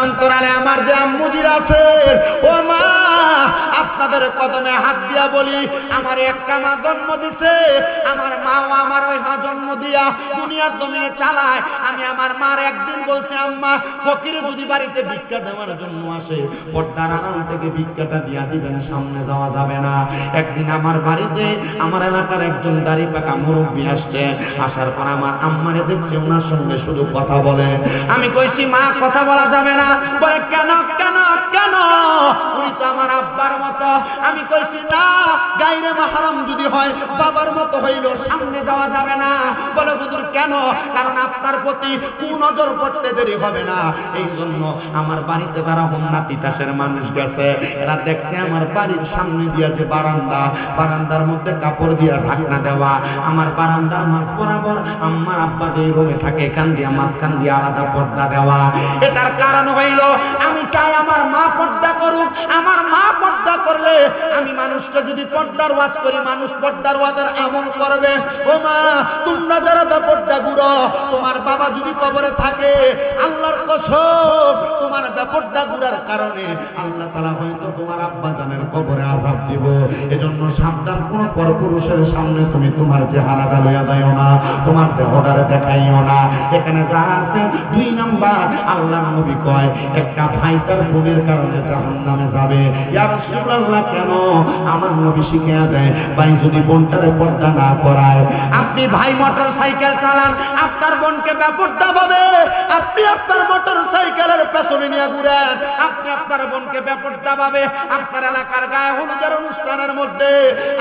অন্তরালে আমার যে আম্মুজিরা আছে, ও মা আপনাদের কদমে হাত দিয়া বলি, আমার একটা মা জন্ম দিছে, আমার মাও আমার ওই মা জন্ম দিয়া দুনিয়ার জমিনে চালায়। আমি আমার মার একদিন বলছি, আম্মা ফকির যদি বাড়িতে ভিক্ষা দেওয়ার জন্য আসে পর্দার আড়াল থেকে ভিক্ষাটা দিয়া দিবেন, সামনে যাওয়া যাবে না। একদিন আমার বাড়িতে আমার এলাকার একজন দাড়ি পাকা মুরব্বী আসছে, আসার পর আমার আম্মারে দেখছি ওনার সঙ্গে শুধু কথা বলে। আমি কইছি মা কথা বলা যাবে না। বলে কেন কেন কেন, উনি তো আমার আব্বার মতো। আমি কইছি না, গায়রে মাহরম যদি হয় বাবার মতো হইল সামনে যাওয়া যাবে না। বলে হুজুর কেন? কারণ আপনার প্রতি কুনজর পড়তে দেরি হবে না। এই জন্য আমার বাড়িতে যারা হোমনা তিতাসের মানুষ গেছে, এরা দেখছে আমার বাড়ির সামনে দিয়া যে বারান্দা, বারান্দার মধ্যে কাপড় দিয়া ঢাকনা দেওয়া, আমার বারান্দার মাঝ বরাবর আমার আব্বা যে রুমে থাকে এখান দিয়া মাঝখান দিয়া আলাদা পর্দা দেওয়া। এটার কারণ হইল আমি চাই আমার মা পর্দা করুক। আমার মা পর্দা করলে আমি মানুষটা যদি পর্দার ওয়াজ করি, মানুষ পর্দার ওয়াজের আমল করবে। ও মা, তোমরা যারা বেপর্দা গুরো, তোমার বাবা যদি কবরে থাকে, আল্লাহর কসম তোমার বেপর্দা গুরার কারণে আল্লাহ তাআলা হয়তো তোমার আব্বা জানের কবরে আযাব দিব। এজন্য সাবধান, কোন পরপুরুষের সামনে তুমি তোমার চেহারাটা লইয়া যাইও না, তোমার দেহটারে দেখাইও না। এখানে যারা আছেন, 2 নাম্বার আল্লাহর নবী কয় একটা ভাই তার বোনের কারণে জাহান্নামে যাবে। ইয়া রাসূলুল্লাহ কেন? আমার নবী শিখিয়ে দেয়, ভাই যদি বোনটারে পর্দা না করায়, আপনি ভাই মোটরসাইকেল চালান, আপনার বোনকে বেপর্দা ভাবে আপনি আপনার মোটরসাইকেলের পেছনে নিয়ে ঘুরেন, আপনি আপনার বোনকে বেপর্দা ভাবে আপনার এলাকার গায়ে হলুদের অনুষ্ঠানের মধ্যে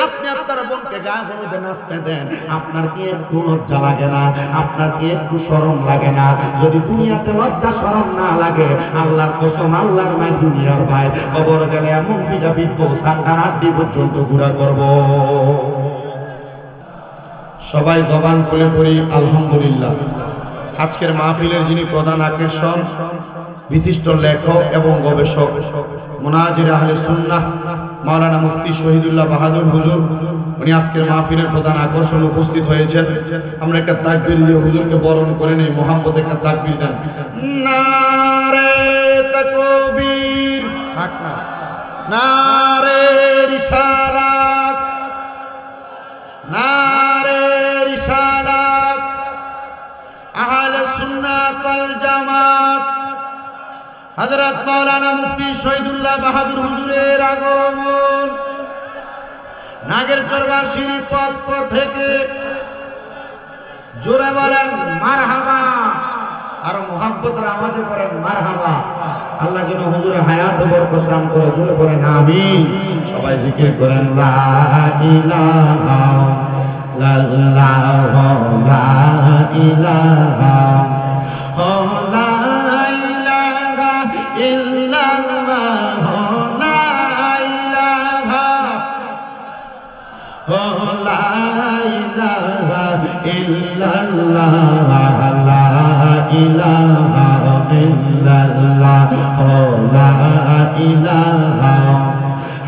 আপনি আপনার বোনকে গায়ে হলুদে নাচতে দেন, আপনার কি একটু লজ্জা লাগে না? আপনার কি একটু শরম লাগে না? যদি দুনিয়াতে লজ্জা শরম না লাগে, আল্লাহর কসম আল্লাহর মাই দুনিয়ার ভাই কবর গেলে এমন ফিটা ফিটবো সাতটা আড্ডি পর্যন্ত ঘুরা করব। সবাই জবান খুলে পড়ি আলহামদুলিল্লাহ। আজকের মাহফিলের যিনি প্রধান আকর্ষণ, বিশিষ্ট লেখক এবং গবেষক, মুনাজির আহলে সুন্নাহ মাওলানা মুফতি শহীদুল্লাহ বাহাদুর হুজুর, উনি আজকের মাহফিলের প্রধান আকর্ষণ উপস্থিত হয়েছেন। আমরা একটা তাকবীর দিয়ে হুজুরকে বরণ করে নেই। মোহাম্মদ একটা তাকবীর দেন। নারে তাকবীর, থাক না, নারে রিসালাত, নারে রিসালাত, আহলে সুন্নাত ওয়াল জামাত, হযরত মাওলানা মুফতি শহীদুল্লাহ বাহাদুর হুজুরের আগমন। নাগেরচরবাসীর পক্ষ থেকে জোরে বলেন মারহাবা, আর মুহাব্বতের আওয়াজে পড়েন মারহাবা। আল্লাহ যেন হুজুরের হায়াত ও বরকত দান করে, জোরে পড়েন আমিন। সবাই জিকির করেন লা ইলাহা ইল্লাল্লাহ, লা ইলাহা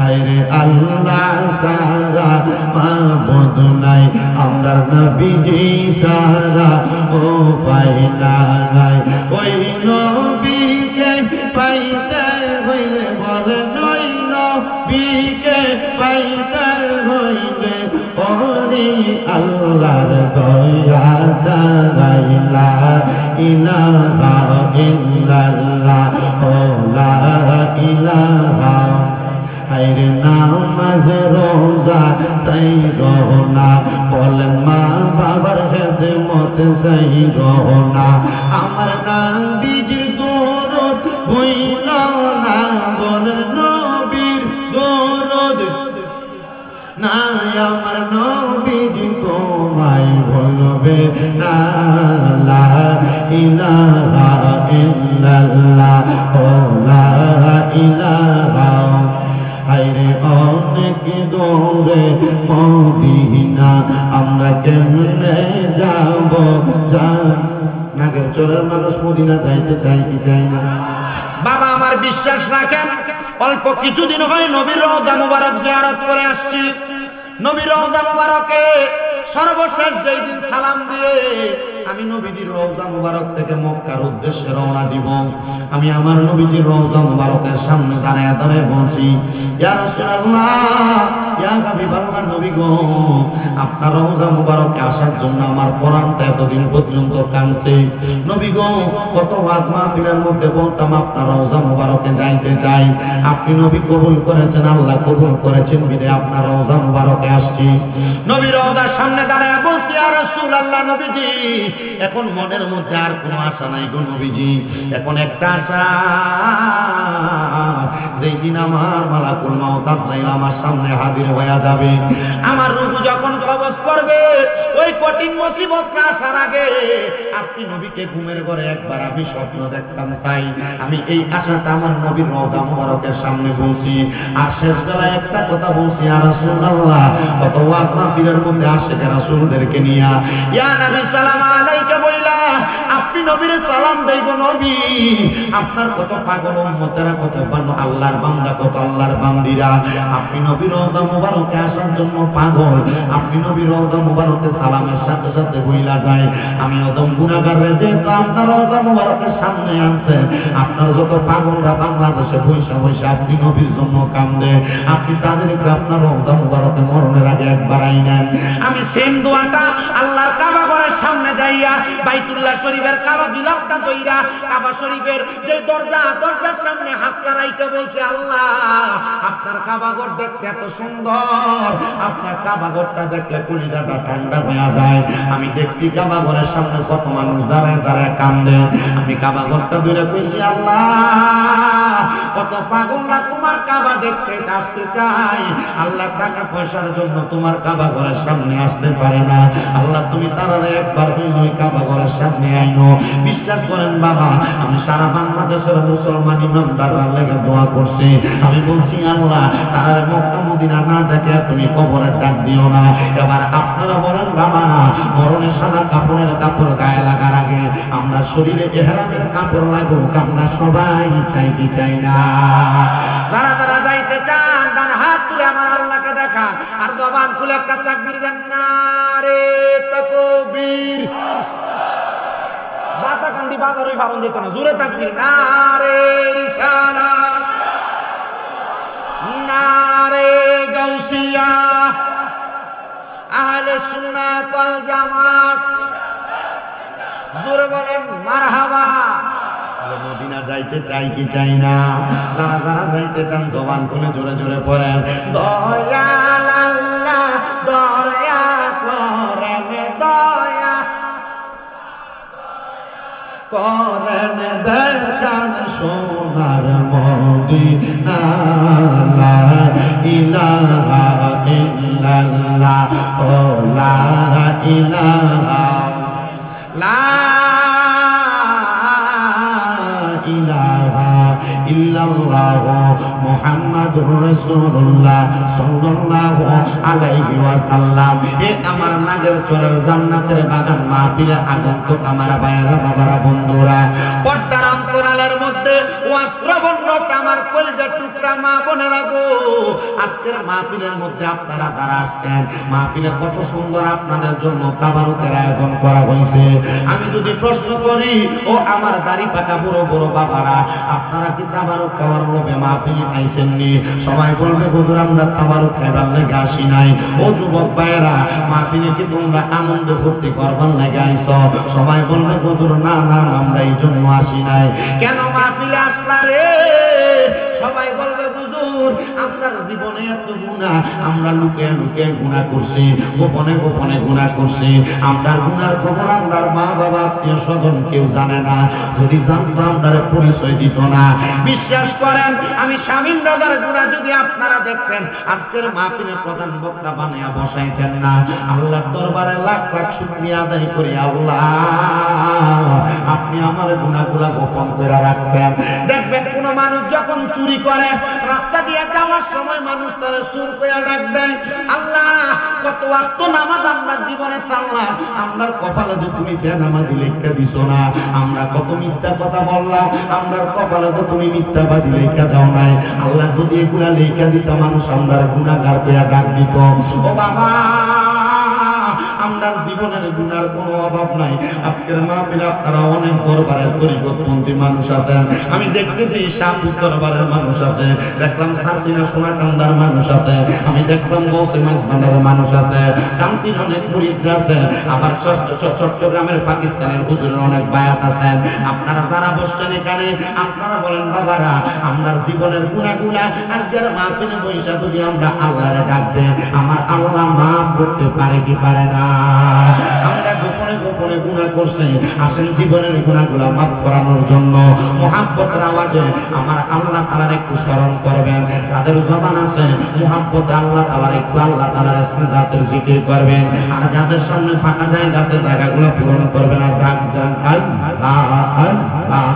হায়রে আল্লাহ সারা মাবুদ নাই, আমরার নবীজি সারা ও পাইনা নাই। ওই নবীকে পাইতে হইলে বলে, নই নবীকে পাইতে হইলে ওরে আল্লাহর দয়া জাগাইলা ইলাহা ইল্লাল্লাহ, ও লা ইলাহা। হায়রে নামাজ রোজা সাইরো না, বলেন মা বাবার খেদমত সাইরো না, আমার নবীজির দরদ হইল না, বলেন নবীর দরদ না, আমার নবীজি তোমায় বলবে না, লা ইলাহা ইল্লাল্লাহ, ও লা ইলাহা। হায়রে অনেক দূরে মদিনা, আমরা কেমনে যাব জান? নাগেরচরের মানুষ মদিনা যাইতে চাই কি চাই না? বাবা আমার বিশ্বাস রাখেন, অল্প কিছুদিন হয় নবীর রওজা মুবারক জিয়ারত করে আসছি। নবীর রওজা মুবারকে সর্বশেষ যেই দিন সালাম দিয়ে আমি নবীজির রওজা মুবারক থেকে মক্কার উদ্দেশ্যে রওনা দিব। আমি আমার নবীজির রওজা মুবারকের সামনে দাঁড়ায় দাঁড়ায় বলছি, ইয়া রাসূলুল্লাহ, ইয়া হাবিবাল্লাহ, নবী গো, আপনার রওজা মুবারকে আসার জন্য আমার পরাণটা এতদিন পর্যন্ত কাঁদছে। নবী গো, কত ওয়াজ মাহফিলের মধ্যে বলতাম আপনার রওজা মুবারকে যাইতে চাই। আপনি নবী কবুল করেছেন, আল্লাহ কবুল করেছেন, বিদায় আপনার রওজা মুবারকে আসছি। নবী রওজার সামনে দাঁড়ায় বলছি, ইয়া রাসূলুল্লাহ, নবীজি, এখন মনের মধ্যে আর কোনো আশা নাই গো নবীজি। এখন একটা আশা, যেই দিন আমার মালাকুল মাউত আজরাইল আমার সামনে হাজির হয়ে যাবে, আমার রূহ যখন কবজ করবে, ওই কঠিন মুসিবতটা আসার আগে আপনি নবীকে ঘুমের ঘরে একবার আমি স্বপ্ন দেখতাম চাই। আমি এই আশাটা আমার নবীর রওজা মুবারকের সামনে বলছি। আর শেষ বেলায় একটা কথা বলছি, ইয়া রাসূলুল্লাহ, কত ওয়াজ মাহফিলের মধ্যে আশিক রাসূলদেরকে নিয়া ইয়া নবী সালাম আলাইকা বইলা আপনি নবীর সালাম দেই গো নবী। আপনার কত পাগল উম্মতেরা, কত আল্লাহর বান্দা, কত আল্লাহর বান্দিরা আপনি নবীর রওজা মুবারকে আসার জন্য পাগল। আপনি নবীর রওজা মুবারকে সালামের সাথে সাথে বইলা যায়, আমি অদম গুনাহগারে যে তো আপনার রওজা মুবারকের সামনে আনছেন। আপনার যত পাগলরা বাংলাদেশে বৈশা বৈশা আপনি নবীর জন্য কান্দে, আপনি তাদেরকে আপনার রওজা মুবারকে মরণের আগে একবার আইনেন। আমি সেম দোয়াটা আল্লাহর কাবা ঘরের সামনে যাইয়া বাইতুল্লাহ শরীফের কালো গিলাফটা দইরা কাবা শরীফের যে দরজার সামনে হাতটা রাইতে বলছে, আল্লাহ, আপনার কাবা ঘর দেখতে এত সুন্দর, আপনার কাবা ঘরটা দেখলে কলিজাটা ঠান্ডা হয়ে যায়। আমি দেখছি কাবা ঘরের সামনে কত মানুষ দাঁড়ায় দাঁড়ায় কান্দে। আমি কাবা ঘরটা দূরে কইছি, আল্লাহ, কত পাগলরা তোমার কাবা দেখতে আসতে চাই, আল্লাহ টাকা পয়সার জন্য তোমার কাবা ঘরের সামনে আসতে পারে না। আল্লাহ, তুমি তারারে একবার ওই কাবা ঘরের সামনে আইনো। বিশ্বাস করেন বাবা, আমি সারা বাংলাদেশের মুসলমান ইমানদাররা লেগে দোয়া করছি। আমি বলছি, আল্লাহ, তারারে মক্কা মদিনা না দেখে তুমি কবরের ডাক দিও না। এবার আপনারা বলেন বাবা, মরণের সাদা কাপড় গায়ে লাগার আগে আমরা শরীরে ইহরামের কাপড় লাগুক, আমরা সবাই চাই কি চাই না? যারা যারা যাইতে চান ডান হাত তুলে আমার আল্লাহকে দেখান, আর জবান খুলে একটা তাকবীর দেন, নারে তাকবীর। বাতা কান্দি বাজারই ফারুন যেত না, জোরে তাকবীর, নারে রিসালাত, নারে গাউসিয়া, আহলে সুন্নাত ওয়াল জামাত, জোরে বলেন মারহাবা। মদিনা যাইতে চাই কি চাই না? যারা যারা যাইতে চান জবান খুলে জোরে জোরে পড়েন, দয়াল আল্লাহ দয়া করেন, দয়া করেন, দেখান সোনার মদিনা, লা ইলাহা ইল্লাল্লাহ, ও লা ইলাহা, লা ইলাহা ইল্লাল্লাহ মুহাম্মাদুর রাসূলুল্লাহ সাল্লাল্লাহু আলাইহি ওয়াসাল্লাম। এ আমার নাগের চরের জান্নাতের বাগান মাহফিলে আগন্তুক আমার ভাইয়েরা, বাবারা, বন্ধুরা, পর্দার অন্তরালের মধ্যে ওয়াস্ত্রবন্নত আমার কলিজার টুকরা মা বোনেরা গো, আজকের মাহফিলের মধ্যে আপনারা যারা আসছেন, মাহফিলে কত সুন্দর আপনাদের জন্য তাবারুকের আয়োজন করা হয়েছে। আমি যদি প্রশ্ন করি, ও আমার দাড়ি পাকা বুড়ো বুড়ো বাবারা, আপনারা কি তাবারুক খাওয়ার লোভে মাহফিলে আইছেননি? সবাই বলবে, হুজুর, আমরা তাবারুক খাইবার লেগে আসি নাই। ও যুবক ভাইয়েরা, মাহফিলে কি তোমরা আনন্দ ফুর্তি করবার লেগে আইছ? সবাই বলবে, হুজুর, না না, আমরা এই জন্য আসি নাই। কেন মাহফিলে আসলা রে? সবাই বলবে, হুজুর, আপনার জীবনে এত গুনাহ, আমরা লুকে লুকে গুনাহ করছি, গোপনে গোপনে গুনাহ করছি। আপনার গুনার খবর আপনার মা বাবা আত্মীয় স্বজন কেউ জানে না। যদি জানতো আপনার পরিচয় দিত না। বিশ্বাস করেন, আমি শামীম রাজার গুনাহ যদি আপনারা দেখতেন, আজকের মাহফিলে প্রধান বক্তা বানিয়ে বসাইতেন না। আল্লাহর দরবারে লাখ লাখ শুকরিয়া আদায় করি, আল্লাহ, আপনি আমার গুনাহগুলা গোপন করে রাখছেন। দেখবেন কোন মানুষ যখন চুরি করে, রাস্তা দিয়ে যাওয়ার সময় মানুষ তারা চুর করে ডাক দেয়, আল্লাহ, কত ওয়াক্ত নামাজ আমরা জীবনে সারলাম, আমরার কপালে তো তুমি বেনামাজি লেখা দিছো না। আমরা কত মিথ্যা কথা বললাম, আমরার কপালে তো তুমি মিথ্যাবাদী লেখা দাও নাই। আল্লাহ যদি এগুলা লেখা দিত, মানুষ আমরা গুনাহগার করে ডাক দিত। ও বাবা, আমরা আমরা জীবনের গুনার কোনো অভাব নাই। আজকের মাহফিলে আপনারা অনেক দরবারের তরিকতপন্থী মানুষ আছেন, আমি দেখতেছি শাহপুর দরবারের মানুষ আছে, দেখলাম সারসিনা সোনাকান্দার মানুষ আছে, আমি দেখলাম গৌসে মাঝভান্ডারের মানুষ আছে, কান্তির অনেক মুরিদ আছে, আবার চট্টগ্রামের পাকিস্তানের হুজুরের অনেক বায়াত আছেন। আপনারা যারা বসছেন এখানে, আপনারা বলেন বাবারা, আমরা জীবনের গুনাহগুলা আজকের মাহফিলে বৈশা যদি আমরা আল্লাহরে ডাক দেই, আমার আল্লাহ মাফ করতে পারে কি পারে না? আমরা গোপনে গোপনে গুনাহ করছি, আসেন জীবনের গুনাহগুলা মাফ করানোর জন্য মুহাব্বতের আওয়াজে আমার আল্লাহ তাআলার একটু স্মরণ করবেন। যাদের জবান আছে মুহাব্বতে আল্লাহ তাআলার একটু আল্লাহ তাআলার ইসমে জাতের জিকির করবেন, আর যাদের সামনে ফাঁকা জায়গা আছে জায়গাগুলো পূরণ করবেন আর ডাক দেন আল্লাহ আল্লাহ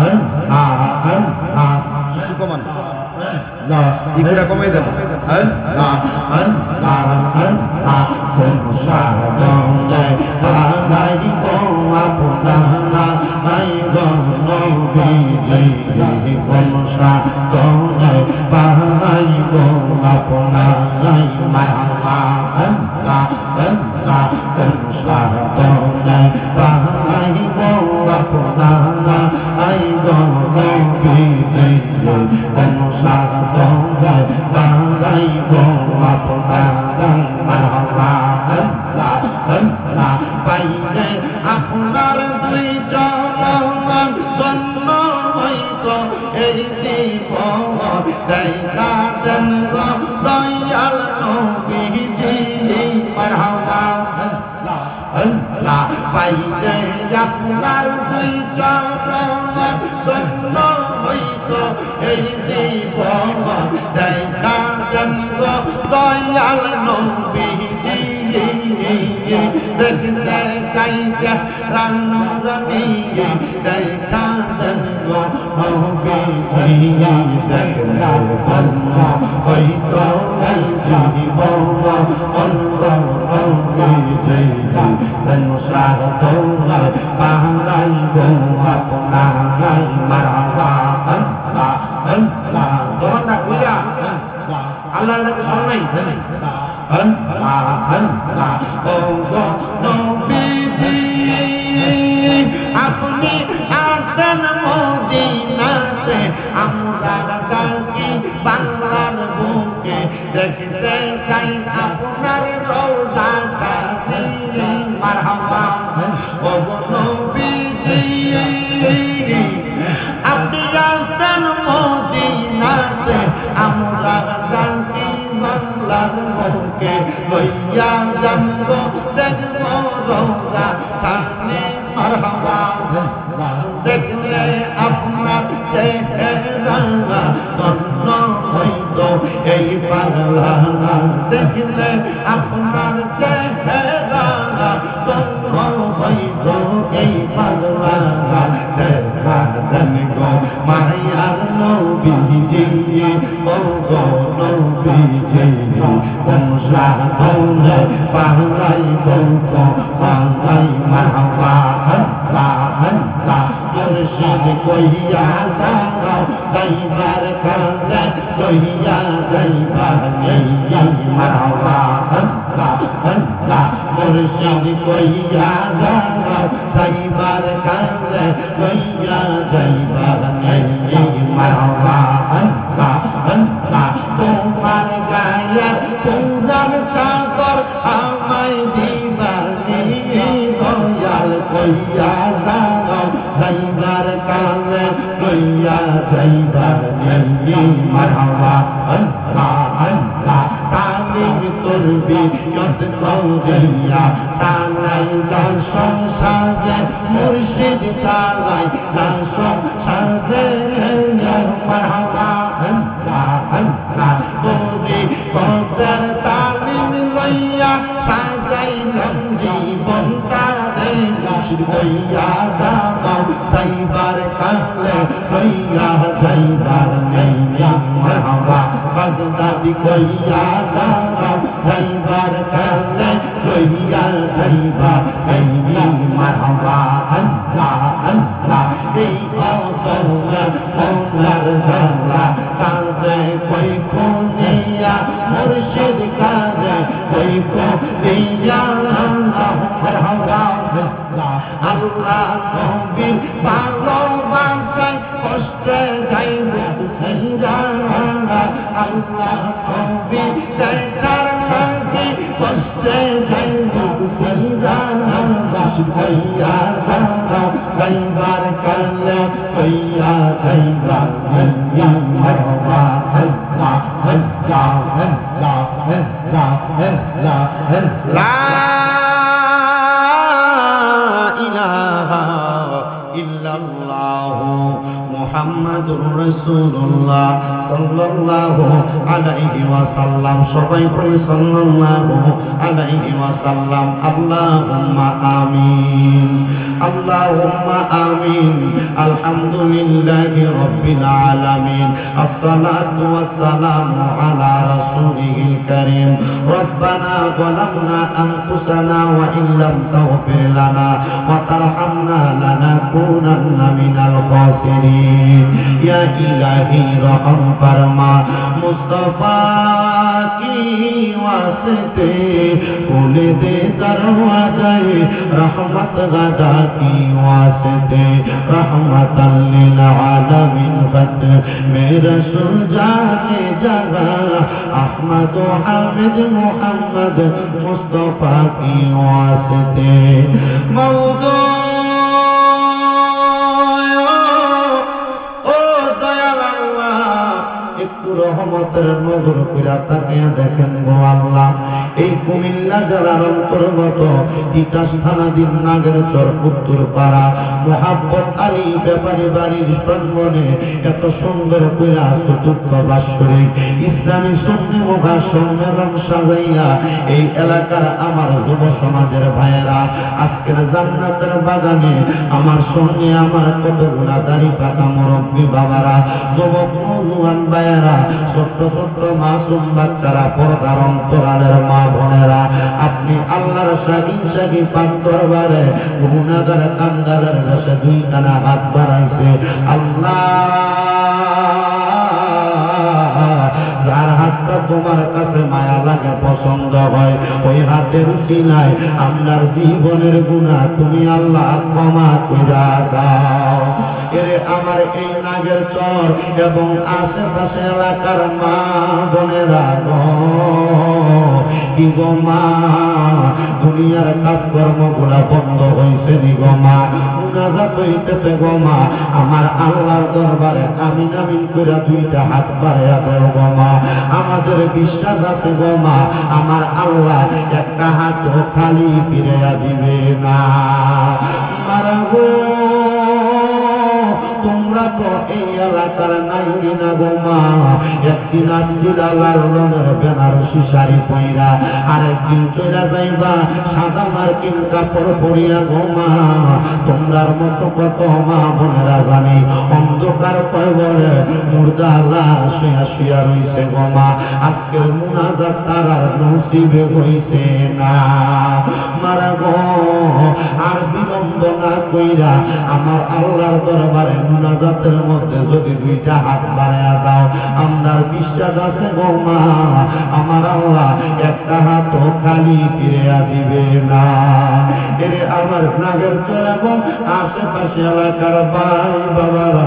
আল্লাহ আল্লাহ। কমান না ইকুটা কমাই দেন আল্লাহ আল্লাহ আল্লাহ। কোন সাধনে আগাই গো আপনা আই গো নবীজি, কোন সাধনে পাই গো আপনা আই মারহাবা আল্লাহ আল্লাহ। কোন সাধনে পাই গো আপনা আই গো নবীজি, কোন সাধনে পাই গো আপনা আই মারহাবা আল্লাহ আল্লাহ। পাইলে আপনার দুই চরণ ধন্য হইত এই জীবন, দেখা দেন গো দয়াল নবীজি মারহাবা আল্লাহ। পাইলে আপনার দুই চরণ ধন্য হইত এই জীবন, দেখা দেন গো দয়াল নবীজি। দেখতে চাইছে রানী, দেখা দেন গো নবীজি। দেখলে ধন্য হইত এই জীবন, অন্য নবীজি। কোন সাধনে পাই গো আপনা আই মারহাবা আল্লাহ আল্লাহ। জবানটা খুইলা আল্লাহর নামে স্মরণ নাই আল্লাহ আল্লাহ। ও গো নবীজি আপনি আসেন মদিনাতে, আমরা ডাকি বাংলার বুকে, দেখতে চাই আপনার রওজা খানি মারহাবা। ও গো নবীজি আপনি আসেন মদিনাতে, আমরা ডাকি বাংলার বুকে, লইয়া যান গো দেখব রওজা খানি মারহাবা। দেখলে আপনার চেহারা ধন্য হইত এই পাগলা, দেখলে আপনার চেহারা ধন্য হইত এই পাগলা। দেখা দেন গো মায়ার নবীজি, ও গো নবীজি। কোন সাধনে পাই গো পাই মারহাবা আল্লাহ আল্লাহ। মুর্শিদ কইয়া যাও যাইবার কালে, লইয়া যাইবা নেই মারহাবা আল্লাহ আল্লাহ। মুর্শিদ কইয়া যাও যাইবার কালে, লইয়া যাইবা নেই মারহাবা আল্লাহ আল্লাহ। তোমার গায়ের পুরান চাদর আমায় দিবানি, দয়াল কইয়া যাও যাইবার কালে, লইয়া যাইবার নেই মারহাবা আল্লাহ আল্লাহ। তালিম তরবি যত করিয়া চালাইলা সংসারে, মুর্শিদ চালাইলা সংসারে মারহাবা আল্লাহ আল্লাহ। তোরে কদর তালিম লইয়া সাজাইলাম জীবনটা রে, মুর্শিদ কইয়া যাও যাইবার কালে, লইয়া যাইবার নেই মারহাবা। বাগদাদি কইয়া যাও যাইবার কালে, লইয়া যাইবা নেই মারহাবা আল্লাহ আল্লাহ। এই অতমা মৌলার জালা কারে কই খুনিয়া, মুর্শিদ কারে কই খুনিয়া। আল্লাহ নবীর ভালোবাসায় কষ্টে যাইব সাইরা আল্লাহ নবী দেখার লাগি কষ্টে যাইব সাইরা হইয়া যাও যাইবার কালে হইয়া যাইবা হইয়া মারবা আল্লাহ আল্লাহ আল্লাহ আল্লাহ আল্লাহ লা ইলাহা ইল্লাল্লাহ মুহাম্মাদুর রাসূলুল্লাহ সাল্লাল্লাহু আলাইহি ওয়াসাল্লাম সবাই পড়ি সাল্লাল্লাহু আলাইহি ওয়াসাল্লাম আল্লাহুম্মা আমিন আল্লাহুম্মা আমিন আলহামদুলিল্লাহি রাব্বিল আলামিন আসসালাতু ওয়াসসালামু আলা রাসূলিল কারীম রব্বানা যালামনা আনফুসানা ওয়া ইল্লাম তাগফির লানা ওয়া তারহামনা লানাকুনান্না মিনাল খাসিরিন या इलाही रहम फरमा मुस्तफा की वास्ते खोल दे दरवाज़े रहमत गदा की वास्ते रहमतल लिल आलमीन खत मेरा रसूल जाने जगह अहमद हामिद मोहम्मद मुस्तफा की वास्ते मौदू রহমতের নজর কইরা তাকিয়া দেখেন গো আল্লাহ এই কুমিল্লা জেলার অন্তর্গত তিতাস থানাধীন নাগেরচর উত্তরপাড়া মোহাম্মদ আলী ব্যাপারী বাড়ির প্রাঙ্গণে এত সুন্দর কইরা চতুর্থ বাৎসরিক ইসলামী সুন্নি মুখা সম্মেলন সাজাইয়া এই এলাকার আমার যুব সমাজের ভাইয়েরা আজকের জান্নাতের বাগানে আমার সঙ্গে আমার কতগুলা দাড়ি পাকা মুরব্বী বাবারা যুবক নওজোয়ান ভাইয়েরা ছোট্ট ছোট্ট মাসুম বাচ্চারা পর্দার অন্তরালের মা বোনেরা আপনি আল্লাহর শাহিন শাহি পাক দরবারে গুনাহগার কাঙ্গালের কাছে দুই কানা হাত বাড়াইছে আল্লাহ যার হাতটা তোমার কাছে মায়া লাগে পছন্দ হয় ওই হাতের উসিলায় আপনার জীবনের গুনাহ তুমি আল্লাহ ক্ষমা কইরা দাও এরে আমার এই নাগেরচর এবং আশেপাশে এলাকার মা বোনেরা গো কি গো মা দুনিয়ার কাজকর্মগুলা বন্ধ হইছে নি গো মা মুনাজাত হইতেছে গো মা আমার আল্লাহর দরবারে আমিন আমিন কইরা দুইটা হাত বাড়াইয়া দাও গো মা আমাদের বিশ্বাস আছে গো মা আমার আল্লাহ একটা হাত খালি ফিরাইয়া দিবে না মারা গো তোমরা তো এই এলাকার নাইরি না গো মা একদিন আসছিল লাল রঙের বেনারসি শাড়ি পইরা আরেকদিন চইরা যাইবা সাদা মার্কিন কাপড় পরিয়া গো মা তোমরার মতো কত মা বোনেরা জানি অন্ধকার কয়বরে মুর্দা লাশ শুয়া শুয়া রইছে গো মা আজকের মুনাজাত তারার নসিবে হইছে না মারা গো আর বিলম্ব না কইরা আমার আল্লাহর দরবারে মুনাজাতের মধ্যে যদি দুইটা হাত বাড়াইয়া দাও আমার বিশ্বাস আছে গো মা আমার আল্লাহ একটা হাত খালি ফিরিয়া দিবে না এরে আমার নাগেরচর এবং আশেপাশে এলাকার ভাই বাবারা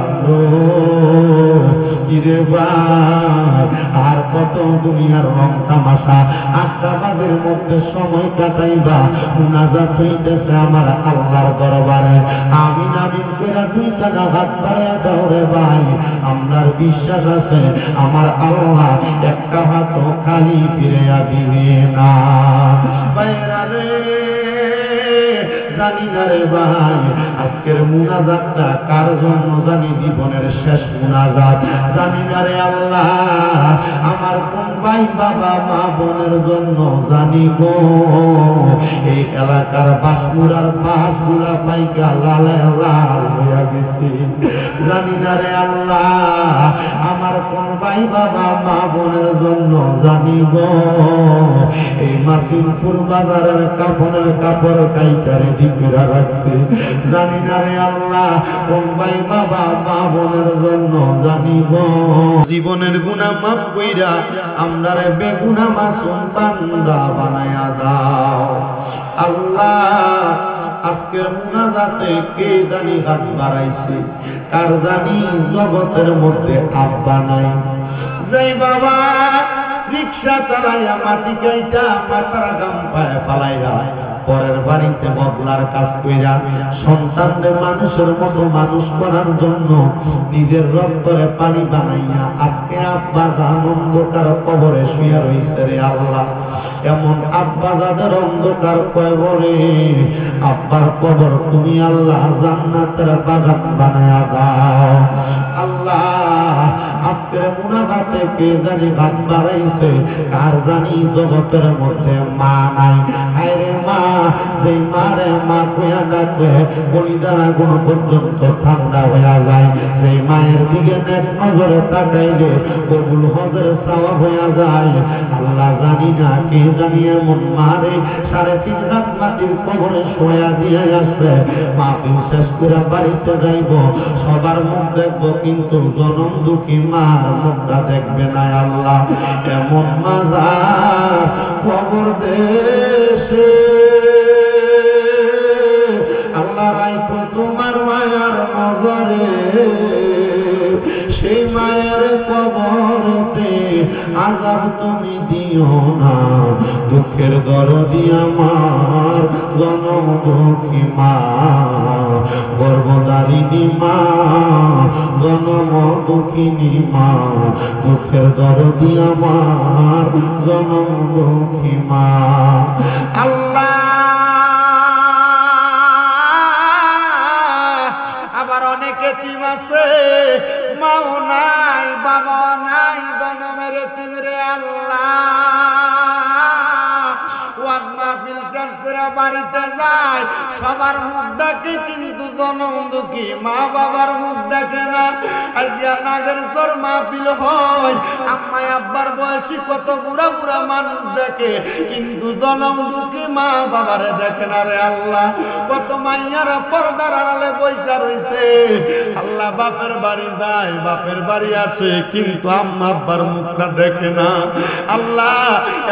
কিরে ভাই আর কত দুনিয়ার রং তামাশা আড্ডাবাজের মধ্যে সময় কাটাইবা মুনাজাত হইতেছে আমার আল্লাহর দরবারে আমিন আমিন কইরা দুই কানা হাত বাড়াইয়া দাও রে ভাই আমার বিশ্বাস আছে আমার আল্লাহ একটা হাত খালি ফিরিয়া দিবে না বাইরা রে জানি না রে ভাই আজকের মুনাজাতটা কার জন্য জানি জীবনের শেষ মুনাজাত জানি না রে আল্লাহ আমার কোন ভাই বাবা মা বোনের জন্য জানি গো এই এলাকার বাসপুরার বাসগুলা পাইকা লালে লাল হইয়া গেছে জানি না রে আল্লাহ আমার আমার কোন ভাই বাবা মা বোনের জন্য জানিব এই মাসিমপুর বাজারের কাফনের কাপড় কাইটা রেডি করে রাখছে, জানি না রে আল্লাহ কোন ভাই বাবা মা বোনের জন্য জানিব। জীবনের গুনাহ মাফ কইরা আমরারে বেগুনাহ মাসুম বান্দা বানায়া দাও আল্লাহ। আজকের মুনাজাতে কে জানি হাত বাড়াইছে, কার জানি জগতের মধ্যে আব্বা নাই, যেই বাবা রিক্সা চালাইয়া মাটি গাইটা মাথার গাম পায়ে ফালাইয়া পরের বাড়িতে বদলার কাজ কইরা সন্তানদের মানুষের মতো মানুষ করার জন্য নিজের রক্তরে পানি বানাইয়া আজকে আব্বা জান অন্ধকার কবরে শুয়ে রইছে রে আল্লাহ। এমন আব্বা যাদের অন্ধকার কবরে, আব্বার কবর তুমি আল্লাহ জান্নাতের বাগান বানায়া দাও আল্লাহ। আজকের মুনাজাতে কে জানি গান বাড়াইছে, কার জানি জগতের মধ্যে মা নাই। হায়রে মা, সেই মারে মা কইয়া ডাকলে কলিজারা কোন পর্যন্ত ঠান্ডা হইয়া যায়, সেই মায়ের দিকে নেক নজরে তাকাইলে কবুল হজের সওয়াব হইয়া যায়। আল্লাহ জানি না কে জানি এমন মারে 3.5 হাত মাটির কবরে শোয়া দিয়ে আসছে, মাহফিল শেষ করে বাড়িতে যাইব, সবার মুখ দেখবো কিন্তু জনম দুঃখী মার মুখটা দেখবে না আল্লাহ। এমন মাজার কবর দেশে আল্লাহ রাইখো তোমার মায়ার নজরে, সেই মায়ের কবরতে আযাব তুমি দিও না, দুঃখের দরদি আমার জনম দুঃখী মা, গর্ভধারিণী মা, জনম দুঃখিনী মা, দুঃখের দরদি আমার জনম দুঃখী মা। আল্লাহ আবার অনেক এতিম আছে, মাও নাই বাবা নাই, জনমের এতিম রে আল্লাহ। ওয়াজ মাহফিল শেষ করে বাড়িতে যায়, সবার মুখ দেখে কিন্তু জনম দুঃখী মা বাবার মুখ দেখে না। আজকে নাগের জোর মাহফিল হয়, আম্মাই আব্বার বয়সী কত বুড়া বুড়া মানুষ দেখে, কিন্তু জনম দুঃখী মা বাবারে দেখে না রে আল্লাহ। কত মাইয়ারা পর্দার আড়ালে বইসা রইছে, আল্লাহ বাপের বাড়ি যায়, বাপের বাড়ি আসে, কিন্তু আম্মা আব্বার মুখটা দেখে না আল্লাহ।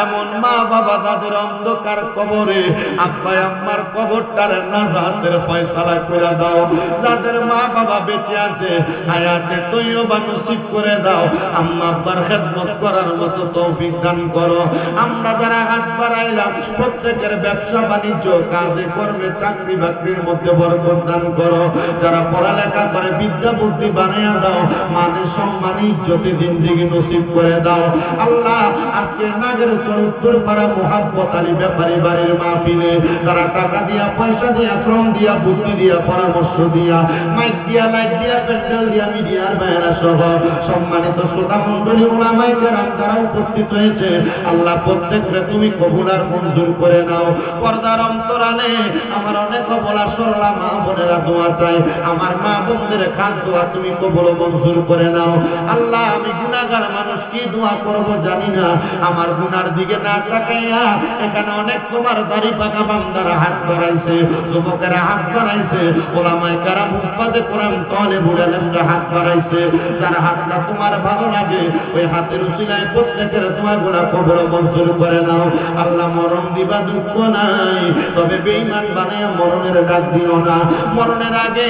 এমন মা বাবা যাদের অন্ধকার কবরে, আব্বা আম্মার কবরটারে নাজাতের ফয়সালা করে দাও। যাদের মা বাবা বেঁচে আছে হায়াতে তৈয়বা নসিব করে দাও, আম্মা আব্বার খেদমত করার মতো তৌফিক দান করো। আমরা যারা হাত বাড়াইলাম প্রত্যেকের ব্যবসা বাণিজ্য কাজে কর্মে চাকরি বাকরির মধ্যে বরকত দান করো। যারা পড়ালেখা করে বিদ্যা বুদ্ধি বানাইয়া দাও, মানে সম্মান ইজ্জতে জিন্দেগি নসিব করে দাও আল্লাহ। আজকে নাগের উত্তর পাড়া মুহাব্বত আলী ব্যাপারী বাড়ির মাহফিলে তারা টাকা দিয়া, পয়সা দিয়া, শ্রম দিয়া, বুদ্ধি দিয়া, পরামর্শ দিয়া, মাইক দিয়া, লাইট দিয়া, প্যান্ডেল দিয়া, মিডিয়ার বাইরা সহ সম্মানিত শ্রোতা মণ্ডলী উলামায়ে কেরাম তারা উপস্থিত হয়েছে আল্লাহ, প্রত্যেকরে তুমি কবুল আর মঞ্জুর করে নাও। পর্দার অন্তরালে আমার অনেক বলা সরলা মা বোনেরা দোয়া চাই, আমার মা বোনদের খাস দোয়া তুমি কবুল মঞ্জুর করে নাও আল্লাহ। আমি গুনাহগার মানুষ, কি দোয়া করব জানি না, আমার গুনার দিকে না তাকাইয়া এখানে অনেক তোমার দাড়ি পাকা বান্দারা হাত বাড়াইছে, যুবকেরা হাত বাড়াইছে, ওলামায়ে কেরাম উপাদে কোরআন তালেবুল ইলমরা হাত বাড়াইছে। যার হাতটা তোমার ভালো লাগে ওই হাতের উসিলায় প্রত্যেকের দোয়াগুলো কবুল মঞ্জুর করে নাও আল্লাহ। মরণ দিবা দুঃখ নাই, তবে বেঈমান বানায়া মরণের ডাক দিও না। মরণের আগে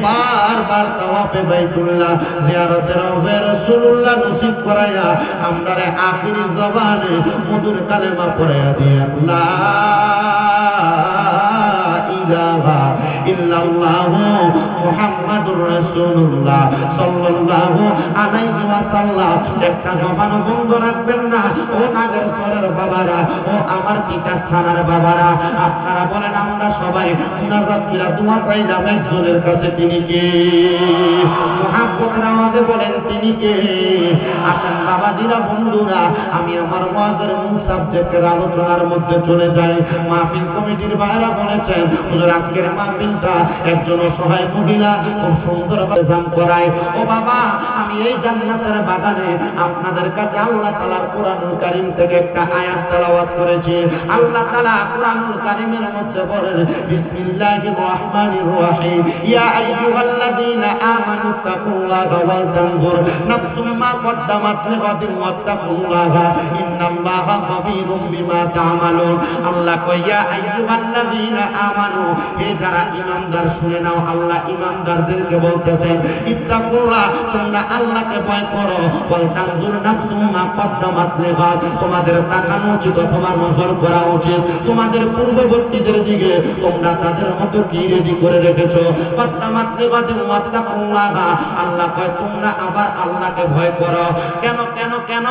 বারবার তাওয়াফে বাইতুল্লাহ, জিয়ারতে রওজা রাসূলুল্লাহ নসিব করায়া আমরারে আখিরি জবানে মধুর কালেমা পড়ায়া দিয়া লা ইলাহা ইল্লাল্লাহু মুহাম্মাদুর রাসূলুল্লাহ সাল্লাল্লাহু আলাইহি ওয়াসাল্লাম। একটা জবান বন্ধ রাখবেন না ও নাগের সরের বাবারা, ও আমার তিতাস থানার বাবারা, আপনারা বলেন আমরা সবাই মুনাজাত কিরা দোয়া চাইলাম একজনের কাছে, তিনি কে? মুহাব্বতের আওয়াজে বলেন তিনি কে? আসেন বাবাজিরা, বন্ধুরা, আমি আমার ওয়াজের মূল সাবজেক্টের আলোচনার মধ্যে চলে যাই। মাহফিল কমিটির ভাইরা বলেছেন হুজুর আজকের মাহফিলটা একজন অসহায় মহিলা খুব সুন্দরভাবে জাম করায়। ও বাবা, আমি এই জান্নাতের বাগানে আপনাদের কাছে আল্লাহ তাআলার কোরআনুল কারীম থেকে একটা আয়াত তেলাওয়াত করেছি। আল্লাহ তাআলা কোরআনুল কারীমের মধ্যে বলেন, বিসমিল্লাহির রহমানির রহিম, ইয়া আইয়ুহাল্লাযীনা আমানু তাকুল্লাহা ওয়াল তানজুর নাফসুম মা কদ্দামাত লিগাদিন ওয়াত্তাকুল্লাহা ইন্নাল্লাহা খাবীরুম বিমা তা'মালুন। আল্লাহ কয়, ইয়া আইয়ুহাল্লাযীনা আমানু, হে যারা ঈমানদার শুনে নাও। আল্লাহ ঈমানদারদেরকে বলতেছেন, ইত্তাকুল্লাহ, তোমরা আল্লাহকে ভয় করো। ওয়াল তানজুর নাফসুম মা কদ্দামাত লিগাদ, তোমাদের তাকানো উচিত অথবা নজর করা উচিত তোমাদের পূর্ববর্তীদের দিকে, তোমরা তাদের মতো কি রেডি করে রেখেছো। কদ্দামাত লিগাদিন ওয়াত্তাকুল্লাহা, আল্লাহ কয় তোমরা আবার আল্লাহকে ভয় করো। কেন কেন কেন?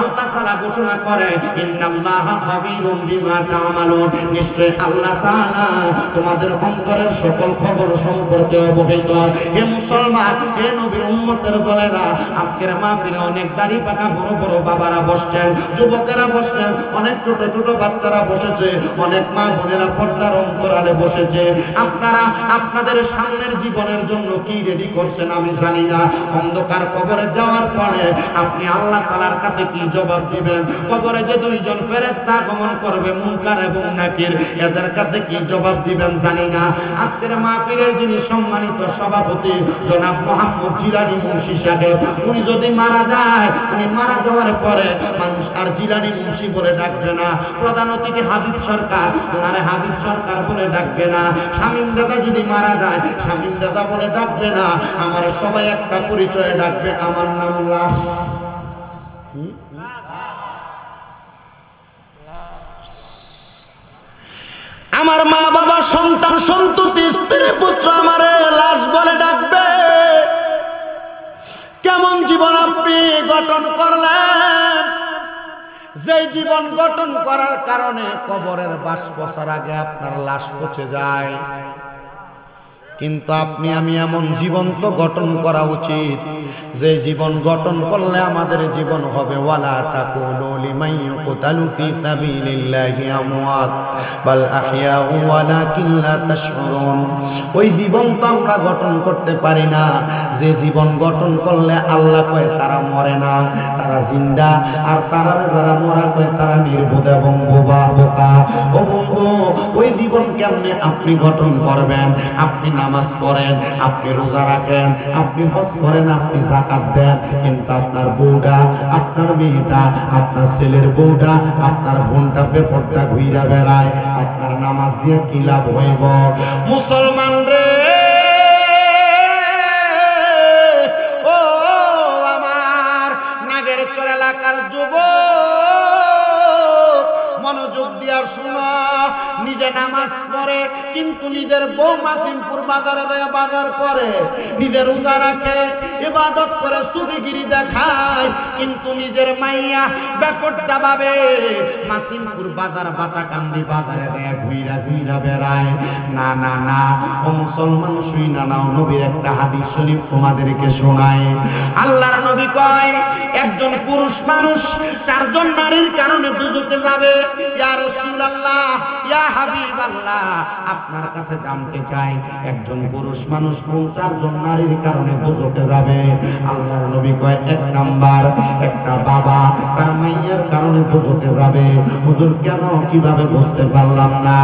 আল্লাহ তাআলা ঘোষণা করে, ইন্নাল্লাহা খাবীরুম বিমা তা'মালুন, নিশ্চয় আল্লাহ তাআলা তোমাদের অন্তরের সকল খবর সম্পর্কে অবহিত। হে মুসলমান, হে নবীর উম্মতের দলেরা, আজকের মাহফিলে অনেক দাড়ি পাকা বড় বড় বাবারা বসছেন, যুবকেরা বসছেন, অনেক ছোট ছোট বাচ্চারা বসেছে, অনেক মা বোনেরা পর্দার অন্তরালে বসেছে। আপনারা আপনাদের সামনের জীবনের জন্য কি রেডি করছেন আমি জানি না। অন্ধকার কবরে যাওয়ার পরে আপনি আল্লাহ তাআলার কাছে কি জবাব দিবেন? কবরে যে দুইজন ফেরেশতা আগমন করবে, মুনকার এবং নাকির, এদের কাছে কি জবাব দিবেন জানি না। আজকের মাহফিলের যিনি সম্মানিত সভাপতি জনাব মোহাম্মদ জিলানী মুন্সি সাহেব, উনি যদি মারা যায়, উনি মারা যাওয়ার পরে মানুষ আর জিলানী মুন্সি বলে ডাকবে না। প্রধান অতিথি হাবিব সরকার, ওনারে হাবিব সরকার বলে ডাকবে না। শামীম দাদা যদি মারা যায়, শামীম দাদা বলে ডাকবে না। আমার সবাই একটা পরিচয়ে ডাকবে, আমার নাম লাশ। আমার মা বাবা সন্তান সন্ততি স্ত্রী পুত্র আমারে লাশ বলে ডাকবে। কেমন জীবন আপনি গঠন করলেন, যে জীবন গঠন করার কারণে কবরের বাস পচার আগে আপনার লাশ পচে যায়। কিন্তু আপনি আমি এমন জীবন তো গঠন করা উচিত, যে জীবন গঠন করলে আমাদের জীবন হবে ওয়ালা তাকুলু লিমান ইউকতালু ফি সাবিলিল্লাহি আমওয়াত বাল আহইয়াউ ওয়ালাকিন লা তাশউরুন। ওই জীবন তো আমরা গঠন করতে পারি না, যে জীবন গঠন করলে আল্লাহ কয় তারা মরে না, তারা জিন্দা। আর তারা যারা মরা কয় তারা নির্বোধ এবং বোকা। ও বন্ধু, ওই জীবন কেমনে আপনি গঠন করবেন? আপনি নামাজ পড়েন, আপনি রোজা রাখেন, আপনি হজ করেন, আপনি যাকাত দেন, কিন্তু আপনার বউটা, আপনার মেয়েটা, আপনার ছেলের বউটা, আপনার বোনটা বেপরদা ঘুইরা বেড়ায়, আপনার নামাজ দিয়ে কি লাভ হইব? মুসলমান রে, ও আমার নাগেরচর এলাকার যুবক, মনোযোগ দিয়া শুনো। নিজে নামাজ পড়ে কিন্তু নিজের বউ মাসিমপুর বাজারে দেয়া বাজার করে, নিজের রোজা রাখে, ইবাদত করে, সুফিগিরি দেখায়, কিন্তু নিজের মাইয়া বেপরদা ভাবে মাসিমপুর বাজার বাতাকান্দি বাজারে দেয়া ঘুইরা ঘুইরা বেড়ায়। না না না, ও মুসলমান শুইনা নাও, নবীর একটা হাদিস শরীফ তোমাদেরকে শোনায়। আল্লাহর নবী কয়, একজন পুরুষ মানুষ চারজন নারীর কারণে দুজকে যাবে। ইয়া রাসূলুল্লাহ, ইয়া হাবিবাল্লাহ, আপনার কাছে জানতে চাই, একজন পুরুষ মানুষ কোন চারজন নারীর কারণে দুজকে যাবে? আল্লাহর নবী কয়, এক নাম্বার, একটা বাবা তার মাইয়ার কারণে দুজকে যাবে। হুজুর কেন, কিভাবে বুঝতে পারলাম না?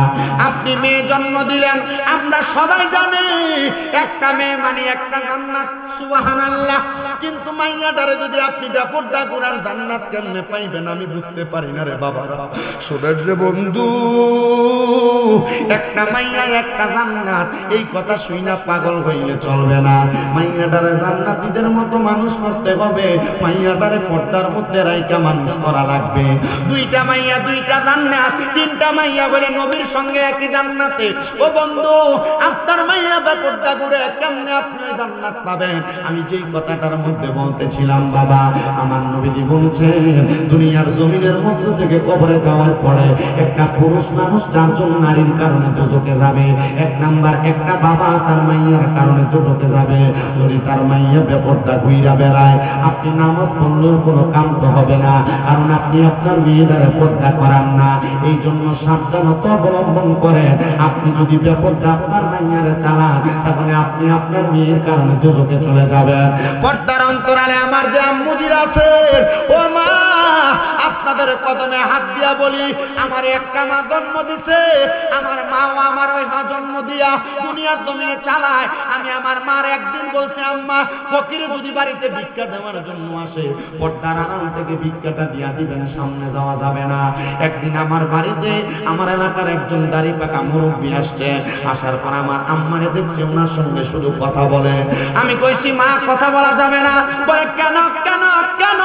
আপনি মেয়ে জন্ম দিলেন, আমরা সবাই জানি একটা মেয়ে মানে একটা জান্নাত, সুবহানাল্লাহ। কিন্তু মাইয়াটারে যদি আপনি বেপরদা করান, জান্নাত কেমনে পাইবেন আমি বুঝতে পারি না রে বাবারা। শোনেন রে বন্ধু, একটা মাইয়া একটা জান্নাত, এই কথা শুইনা পাগল হইলে চলবে না। মাইয়াটারে জান্নাতীদের মতো মানুষ করতে হবে, মাইয়াটারে পর্দার মধ্যে রাইকা মানুষ করা লাগবে। দুইটা মাইয়া দুইটা জান্নাত, তিনটা মাইয়া বলে নবীর সঙ্গে একই জান্নাতে। ও বন্ধু, আপনার মাইয়া বেপরদা ঘুরে কেমনে আপনি জান্নাত পাবেন? আমি যেই কথাটার মধ্যে বলতেছিলাম বাবা, আমার নবীজি বলেছেন, দুনিয়ার জমিনের মধ্য থেকে কবরে যাওয়ার পরে একটা পুরুষ মানুষ চারজন নারীর কারণে দুজকে যাবে। এক নাম্বার, একটা বাবা তার মাইয়ার কারণে দুজকে যাবে। যদি তার মাইয়া বেপরদা ঘুইরা বেড়ায়, আপনি নামাজ পড়লেও কোনো কাম তো হবে না, কারণ আপনি আপনার মেয়েদের পর্দা করান না। এই জন্য সাবধানতা অবলম্বন করেন। আপনি যদি বেপরদা আপনার মাইয়ারে চালান, তাহলে আপনি আপনার মেয়ের কারণে দোজখে চলে যাবেন। পর্দার অন্তরালে আমার যে আম্মুজির আছে, ও মা, আপনাদের কদমে হাত দিয়া বলি, আমার একটা মা জন্ম দিছে, আমার মাও আমার ওই মা জন্ম দিয়া দুনিয়ার জমিনে চালায়। আমি আমার মার একদিন বলছি, আম্মা ফকিরে যদি বাড়িতে ভিক্ষা দেওয়ার জন্য আসে, পর্দার আড়াল থেকে ভিক্ষাটা দিয়া দিবেন, সামনে যাওয়া যাবে না। একদিন আমার বাড়িতে আমার এলাকার একজন দাড়ি পাকা মুরব্বী আসছে, আসার পর আমার আম্মারে দেখছি ওনার সঙ্গে শুধু কথা বলে। আমি কইছি, মা কথা বলা যাবে না। বলে কেন কেন কেন,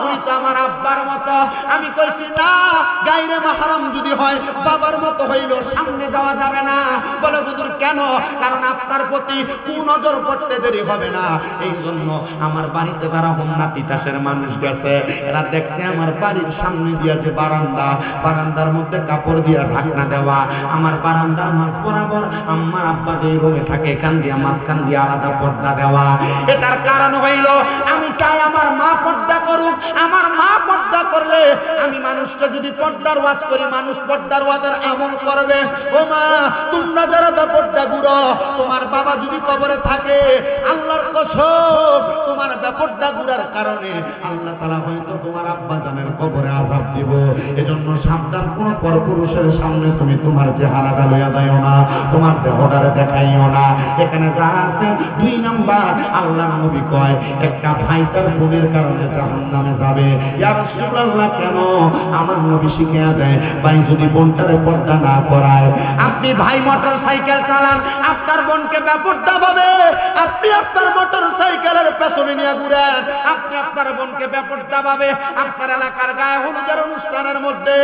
উনি তো আমার আব্বার মতো। আমি কইছি, না, গায়রে মাহরাম যদি হয় বাবার মতো হইল, সামনে যাওয়া যাবে না। বলে হুজুর কেন? কারণ আপনার প্রতি কুনজর পড়তে দেরি হবে না। এই জন্য আমার বাড়িতে যারা হোমনা তিতাসের মানুষ গেছে, এরা দেখছে আমার বাড়ির সামনে দিয়া যে বারান্দা, বারান্দার মধ্যে কাপড় দিয়া ঢাকনা দেওয়া, আমার বারান্দার মাঝ বরাবর আমার আব্বা যে রুমে থাকে, এখান দিয়া মাঝখান দিয়া আলাদা পর্দা দেওয়া। এটার কারণ হইল আমি চাই আমার মা পর্দা করুক। আমার মা পর্দা করলে আমি মানুষটা যদি পর্দার ওয়াজ করি, মানুষ পর্দার ওয়াজের আমল করবে। ও মা, তোমরা যারা বেপর্দা গুরো, তোমার বাবা যদি কবরে থাকে, আল্লাহর কসম, তোমার বেপর্দা গুরার কারণে আল্লাহ তাআলা হয়তো তোমার আব্বা জানের কবরে আযাব দিব। এজন্য সাবধান, কোন পরপুরুষের সামনে তুমি তোমার চেহারাটা লইয়া যাইও না, তোমার দেহটারে দেখাইও না। এখানে যারা আছেন, 2 নাম্বার, আল্লাহর নবী কয় একটা ভাই তার বোনের কারণে জাহান্নামে যাবে। ইয়া রাসূলুল্লাহ, কেন? আমার নবী শিখিয়ে দেয়, ভাই যদি বোনটারে পর্দা না করায়, আপনি ভাই মোটর সাইকেল চালান, আপনার বোনকে বেপর্দা ভাবে আপনি আপনার মোটর সাইকেলের পেছনে নিয়ে ঘুরেন, আপনি আপনার বোনকে বেপর্দা ভাবে আপনার এলাকার গায়ে হলুদের অনুষ্ঠানের মধ্যে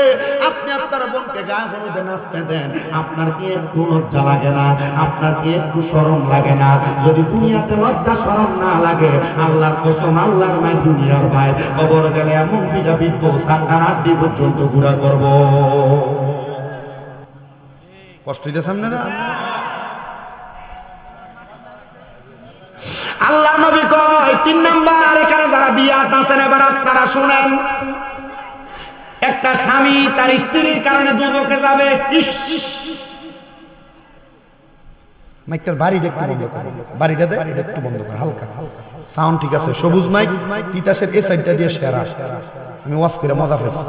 আপনি আপনার বোনকে গায়ে হলুদে নাচতে দেন, আপনার কি একটু লজ্জা লাগে না? আপনার কি একটু শরম লাগে না? যদি দুনিয়াতে লজ্জা শরম না লাগে, আল্লাহর কসম, আল্লাহর মাই দুনিয়ার ভাই, কবর গেলে এমন ফিটা পিটবো, সান্তান আড্ডি পর্যন্ত ঘুরা করব। কষ্ট হইতেছে আপনারা? আল্লাহ নবী কয় 3 নাম্বার, এখানে যারা বিয়াত আছেন, এবার আপনারা শুনেন, একটা স্বামী তার স্ত্রীর কারণে দোজখে যাবে। মাইকটার বাড়িটা একটু বন্ধ কর, বাড়িটা দে একটু বন্ধ কর, হালকা সাউন্ড ঠিক আছে। সবুজ মাইক, তিতাসের এই সাইডটা দিয়ে শেয়ার, আমি ওয়াজ করে মজা পেয়েছি।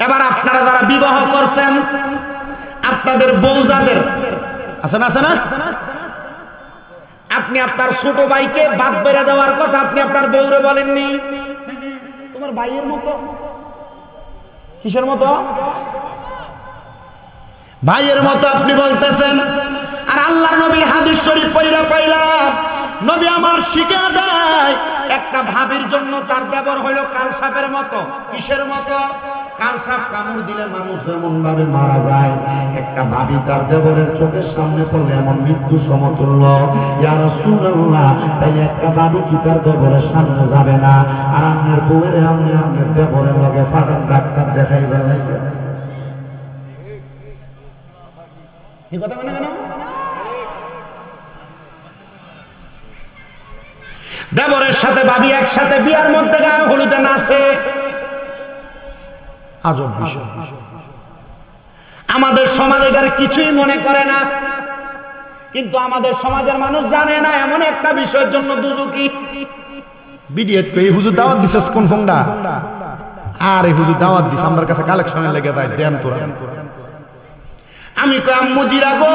এবার আপনারা যারা বিবাহ করছেন, আপনাদের বউ যাদের আছে না, আছে না, আপনি আপনার ছোট ভাইকে বাদ বেড়ে দেওয়ার কথা আপনি আপনার বউরে বলেননি। তোমার ভাইয়ের মতো, কিসের মতো? ভাইয়ের মতো আপনি বলতেছেন। আর আল্লাহর নবীর হাদিস শরীফ পড়া পাইলাম, নবী আমার শিখা দেয়, একটা ভাবির জন্য তার দেবর হইল কালসাপের মতো। কিসের মতো? কালসাপ কামড় দিলে মানুষ এমন ভাবে মারা যায়, একটা ভাবি তার দেবরের চোখের সামনে পড়লে এমন মৃত্যু সমতুল্য। ইয়া রাসূলুল্লাহ, তাই একটা ভাবি কি তার দেবরের সামনে যাবে না? আর আপনার বউয়ের আপনি আপনার দেবরের লগে ফাটান ডাক্তার দেখাইবেন না? এই কথা মানে কেন? দেবরের সাথে ভাবি একসাথে বিয়ার মধ্যে গায়ে হলুদে নাচে, আজব বিষয়। আমাদের সমাজ এটার কিছুই মনে করে না, কিন্তু আমাদের সমাজের মানুষ জানে না এমন একটা বিষয়ের জন্য দুজকি। বিডিএত কই হুজুর দাওয়াত দিছস কোন ফোনটা? আরে হুজুর দাওয়াত দিছ, আমার কাছে কালেকশনের লেগে যায়, দেন তোরা। আমি কই আম্মু জিরা গো,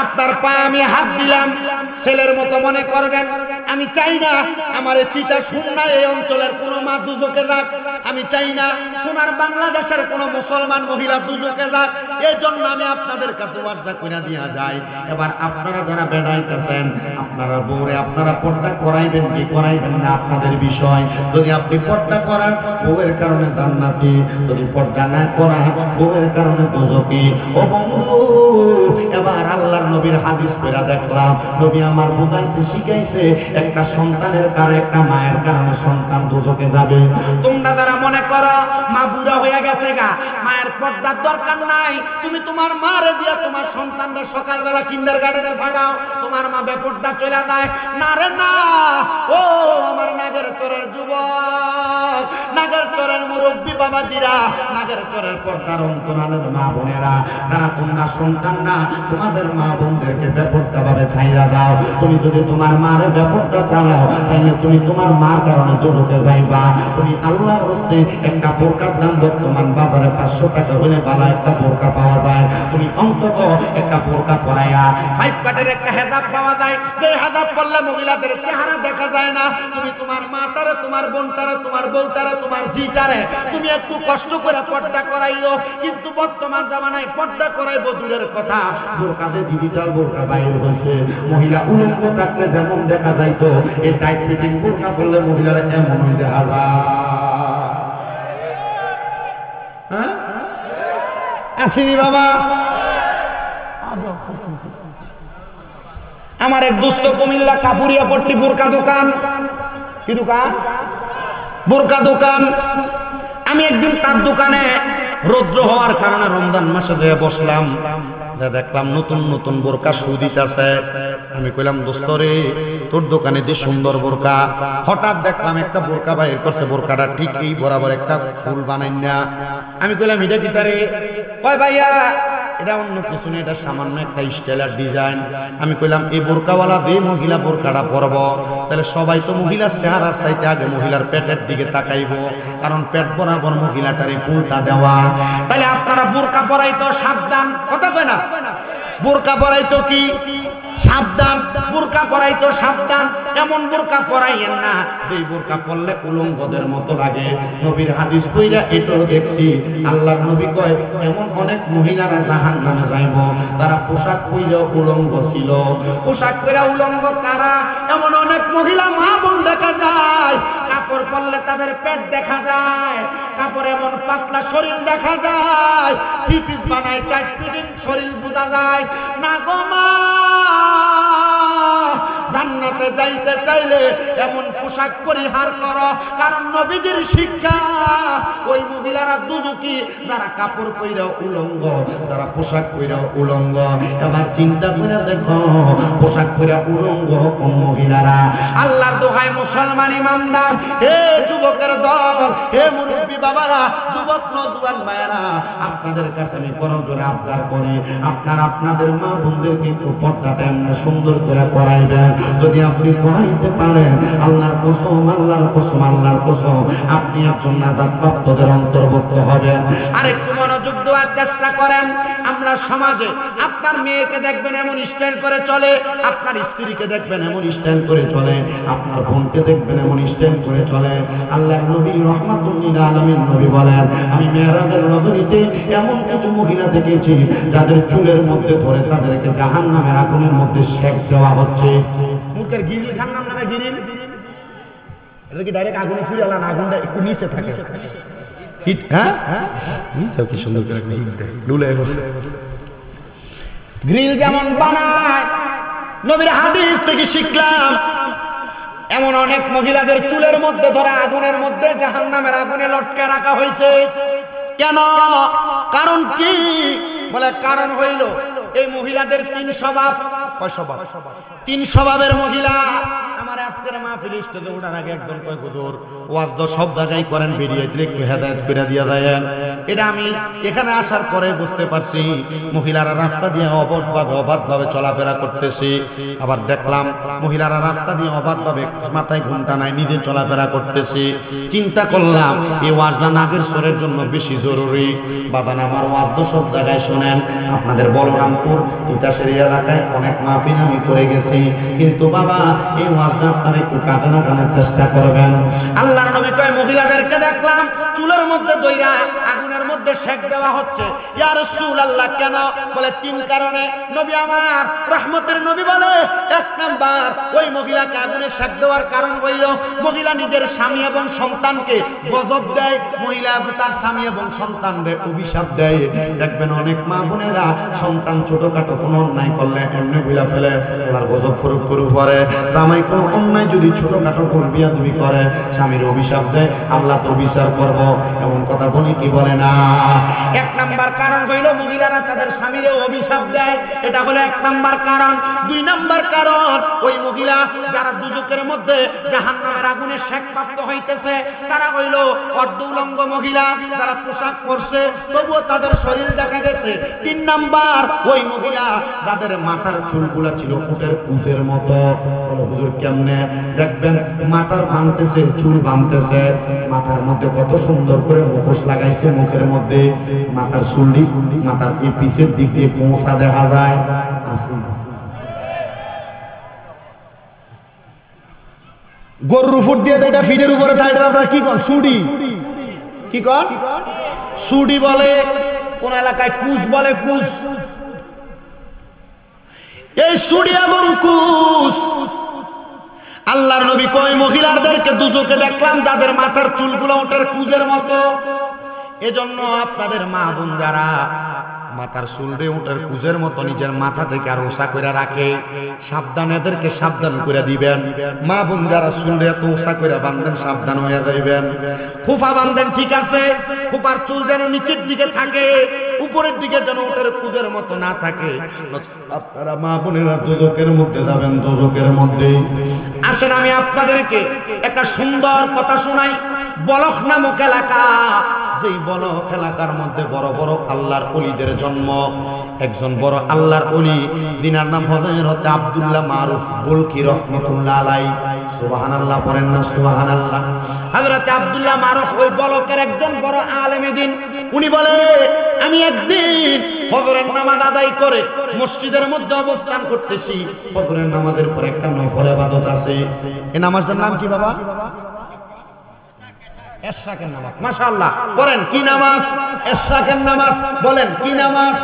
আপনার পায়ে আমি হাত দিলাম, ছেলের মতো মনে করবেন। আমি চাই না আমার তিতা শুননা এই অঞ্চলের কোনো মা দুজকে যাক, আমি চাই না সোনার বাংলাদেশের কোনো মুসলমান মহিলা দুজকে যাক। এই জন্য আমি আপনাদের কাছে ওয়াজটা করে দিয়া যাই। এবার আপনারা যারা বেড়াইতেছেন, আপনারা বউরে আপনারা পর্দা করাইবেন কি করাইবেন না আপনাদের বিষয়। যদি আপনি পর্দা করান, বউয়ের কারণে জান্নাতি, যদি পর্দা না করান, বউয়ের কারণে দুজকি। ও বন্ধু, এবার আল্লাহর নবীর হাদিস পড়া দেখলাম, নবী আমার বুঝাইছে, শিখাইছে, একটা সন্তানের কারণে, একটা মায়ের কারণে সন্তান দুজকে যাবে। তোমরা যারা মনে করো মা বুড়া হয়ে গেছে গা, মায়ের পর্দার দরকার নাই, তুমি তোমার মারে দিয়া তোমার সন্তানরা সকালবেলা কিন্ডারগার্টেনে পাঠাও, তোমার মা বেপর্দা চলে যায়। না রে না, ও আমার নাগের চরের যুবক, নাগের চরের মুরব্বী বাবাজিরা, নাগের চরের পর্দার অন্তরালের মা বোনেরা, তারা তোমরা সন্তান না, তোমাদের মা বোনদেরকে বেপর্দা ভাবে ছাইরা দাও। তুমি যদি তোমার মারে বেপর্দা চালাও, তাহলে তুমি তোমার মার কারণে দুর্ভোগে যাইবা। তুমি আল্লাহর হস্তে একটা বোরকার দাম বর্তমান বাজারে 500 টাকা হলে ভালো একটা বোরকা পাওয়া যায়। তুমি অন্তত একটা বোরকা পরাইয়া 5 কাটের একটা হেজাব পাওয়া যায়, যে হেজাব পরলে মহিলাদের চেহারা দেখা যায় না। তুমি তোমার মাটারে, তোমার বোনটারে, তোমার বউটারে, তোমার জিটারে তুমি একটু কষ্ট করে পর্দা করাইও। কিন্তু বর্তমান জামানায় পর্দা করাইবো দূরের কথা, বোরকাতে ডিজিটাল বোরকা বাইর হয়েছে। মহিলা উলঙ্গ থাকলে যেমন দেখা যাইতো, এই টাইট ফিটিং বোরকা পরলে মহিলারা এমনই দেখা যায়। হ্যাঁ আসিনি বাবা? আমার এক দোস্ত কুমিল্লা কাপুরিয়া পট্টি বোরকা দোকান, কি দোকান? বোরকা দোকান। আমি একদিন তার দোকানে রৌদ্র হওয়ার কারণে রমজান মাসে যেয়ে বসলাম, দেখলাম নতুন নতুন বোরকা শু দিতেছে। আমি কইলাম দোস্ত রে, তোর দোকানে যে সুন্দর বোরকা। হঠাৎ দেখলাম একটা বোরকা বাইর করছে, বোরকাটা ঠিক এই বরাবর একটা ফুল বানাই না। আমি কইলাম এটা কি তারে? কয় ভাইয়া এটা অন্য কিছু না, এটা সামান্য একটা স্টাইলার ডিজাইন। আমি কইলাম এই বোরকাওয়ালা যে মহিলা বোরকাটা পরব, তাহলে সবাই তো মহিলার চেহারার চাইতে আগে মহিলার পেটের দিকে তাকাইবো, কারণ পেট বরাবর মহিলাটারে ফুলটা দেওয়া। তাহলে আপনারা বোরকা পরাইতো সাবধান, কথা কয় না? বোরকা পরাইতো কি সাবধান, বোরকা পরাইতো সাবধান। এমন বোরকা পরাইয়েন না যেই বোরকা পরলে উলঙ্গদের মতো লাগে। নবীর হাদিস পড়া এটাও দেখছি, আল্লাহর নবী কয় এমন অনেক মহিলারা জাহান্নামে যাইব, তারা পোশাক পরে উলঙ্গ ছিল। পোশাক পরে উলঙ্গ কারা? এমন অনেক মহিলা মা বোন দেখা যায়, কাপড় পরলে তাদের পেট দেখা যায়, কাপড় এমন পাতলা শরীর দেখা যায়, থ্রি পিস বানায় টাইট ফিটিং শরীর বোঝা যায় না গো মা। জান্নাতে যাইতে চাইলে এমন পোশাক পরিহার করো, কারণ নবীজির শিক্ষা ওই মহিলারা দুজকি যারা কাপড় পইরা উলঙ্গ, যারা পোশাক পইরা উলঙ্গ। এবার চিন্তা করে দেখো পোশাক পইরা উলঙ্গ কোন মহিলারা। আল্লাহর দোহাই মুসলমান ইমানদার, হে যুবকের দল, হে মুরব্বী বাবারা, যুবক নওজোয়ান ভাইয়েরা, আপনাদের কাছে আমি করজোরে আবদার করি, আপনারা আপনাদের মা বোনদেরকে একটু পর্দাটা এমনি সুন্দর করে করাইবেন। যদি আপনি করাইতে পারেন, আল্লাহর কসম, আল্লাহর কসম, আল্লাহর কসম, আপনি একজন নাজাতপ্রাপ্তদের অন্তর্ভুক্ত হবেন। আর একটু মনোযোগ দেওয়ার চেষ্টা করেন। আমরা সমাজে আপনার মেয়েকে দেখবেন এমন স্টাইল করে চলে, আপনার স্ত্রীকে দেখবেন এমন স্টাইল করে চলে, আপনার বোনকে দেখবেন এমন স্টাইল করে চলে। আল্লাহর নবী রাহমাতুল লিল আলামিন নবী বলেন, আমি মেরাজের রজনীতে এমন কিছু মহিলা দেখেছি যাদের চুলের মধ্যে ধরে তাদেরকে জাহান্নামের আগুনের মধ্যে সেক দেওয়া হচ্ছে। মুখের গিরিল খান নাম না গিরিল, এটা কি ডাইরেক্ট আগুনে ফিরে আলান, আগুনটা একটু নিচে থাকে। হিট, হ্যাঁ কি সুন্দর করে হিট দেয়, লুলে হচ্ছে। গ্রিল যেমন বানায়, নবীর হাদিস থেকে শিখলাম এমন অনেক মহিলাদের চুলের মধ্যে ধরে আগুনের মধ্যে জাহান্নামের আগুনে লটকে রাখা হয়েছে। কেন? কারণ কি? বলে কারণ হইল এই মহিলাদের 3 স্বভাব। কয় স্বভাব? 3 স্বভাবের মহিলা। আমার আজকের মাহফিল স্টেজে ওঠার আগে একজন কয় হুজুর ওয়াজ তো সব জায়গায় করেন, ভিডিও একটু হেদায়েত করে দিয়া দেন। এটা আমি এখানে আসার পরে বুঝতে পারছি, মহিলারা রাস্তা দিয়ে অবাধভাবে চলাফেরা করতেছে। আবার দেখলাম মহিলারা রাস্তা দিয়ে অবাধভাবে মাথায় ঘুমটা নাই নিজে চলাফেরা করতেছে। চিন্তা করলাম এই ওয়াজটা নাগের স্বরের জন্য বেশি জরুরি। বাদান আমার ওয়াজ তো সব জায়গায় শোনেন, আপনাদের বলরামপুর তিতাসের এলাকায় অনেক মাহফিল আমি করে গেছি, কিন্তু বাবা এই ওয়াজটা আপনারা একটু কাজে লাগানোর চেষ্টা করবেন। আল্লাহর নবী কয় মহিলাদেরকে দেখলাম চুলের মধ্যে দইরা আগুনের মধ্যে সেক দেওয়া হচ্ছে। ইয়া রাসূলুল্লাহ কেন? বলে 3 কারণে। নবী আমার রহমতের নবী বলে 1 নাম্বার, ওই মহিলাকে আগুনে সেক দেওয়ার কারণ হইল মহিলা নিজের স্বামী এবং সন্তানকে গজব দেয়, মহিলা তার স্বামী এবং সন্তানদের অভিশাপ দেয়। দেখবেন অনেক মা বোনেরা সন্তান ছোটখাটো কোনো অন্যায় করলে এমনি বইলা ফেলে আল্লাহর গজব ফরক করে পড়ে। জামাই কোনো অন্যায় যদি ছোটখাটো কোন বিয়াদবি করে স্বামীর অভিশাপ দেয়, আল্লাহ তোর বিচার করব। এমন কথা বলি কি বলে না? এক নাম্বার কারণ হইল মহিলারা তাদের স্বামীরে অভিশাপ দেয়, এটা হলো এক নাম্বার কারণ। দুই নাম্বার কারণ, ওই মহিলা যারা দুজকের মধ্যে জাহান্নামের আগুনে শেকপ্রাপ্ত হইতেছে তারা হইল অর্ধ উলঙ্গ মহিলা, যারা পোশাক পরছে তবুও তাদের শরীর দেখা গেছে। তিন নাম্বার, ওই মহিলা যাদের মাথার চুলগুলা ছিল উটের কুচের মতো। বলো হুজুর কেমনে? দেখবেন মাথার বানতেছে, চুল বানতেছে, মাথার মধ্যে কত সুন্দর করে মুখোশ লাগাইছে, মুখের মধ্যে মাথার চুলটি মাথার এই পিছের দিক দিয়ে পৌঁছা দেখা যায়। গরুর উপর দিয়ে এটা ফিডের উপরে থাকে, আপনার কি কন? সুডি। কি কন? সুডি বলে, কোন এলাকায় কুচ বলে, কুচ। এই সুডি এবং কুচ আল্লাহর নবী কয় মহিলাদেরকে দুজকে দেখলাম যাদের মাথার চুলগুলো উটের কুচের মতো। এজন্য আপনাদের মা বোন যারা মাথার চুলরে উটের কুচের মতো নিজের মাথা থেকে আর ওসা করে রাখে, সাবধান, এদেরকে সাবধান করে দিবেন। মা বোন যারা চুলরে এত ওসা করে বাঁধেন, সাবধান হয়ে যাইবেন। খোপা বাঁধেন ঠিক আছে, খোপার চুল যেন নিচের দিকে থাকে, উপরের দিকে যেন উটের কুচের মতো না থাকে। আপনারা মা বোনেরা দোজকের মধ্যে যাবেন, দোজকের মধ্যে। আসেন আমি আপনাদেরকে একটা সুন্দর কথা শোনাই। বলখ নামক এলাকা, যেই বলখ এলাকার মধ্যে বড় বড় আল্লাহর ওলিদের জন্ম। একজন বড় আল্লাহর ওলি, যিনার নাম হযরত আব্দুল্লাহ মারুফ বলকি রাহমাতুল্লাহ আলাইহি। সুবহানাল্লাহ পড়েন না? সুবহানাল্লাহ। হযরত আব্দুল্লাহ মারুফ ওই বলকের একজন বড় আলেম দিন। উনি বলে, আমি একদিন ফজরের নামাজ আদায় করে মসজিদের মধ্যে অবস্থান করতেছি। ফজরের নামাজের পর একটা নফল ইবাদত আছে। এই নামাজটার নাম কি বাবা? এশরাকের নামাজ। মাশাআল্লাহ, বলেন কি নামাজ? এশরাকের নামাজ। বলেন কি নামাজ?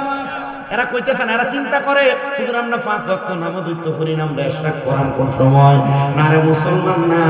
এরা কইতেছেন, এরা চিন্তা করে হুজুর আমরা 5 ওয়াক্ত নামাজ হইতো পড়ি না, আমরা এশরাক পড়াম কোন সময়? না রে মুসলমান, না।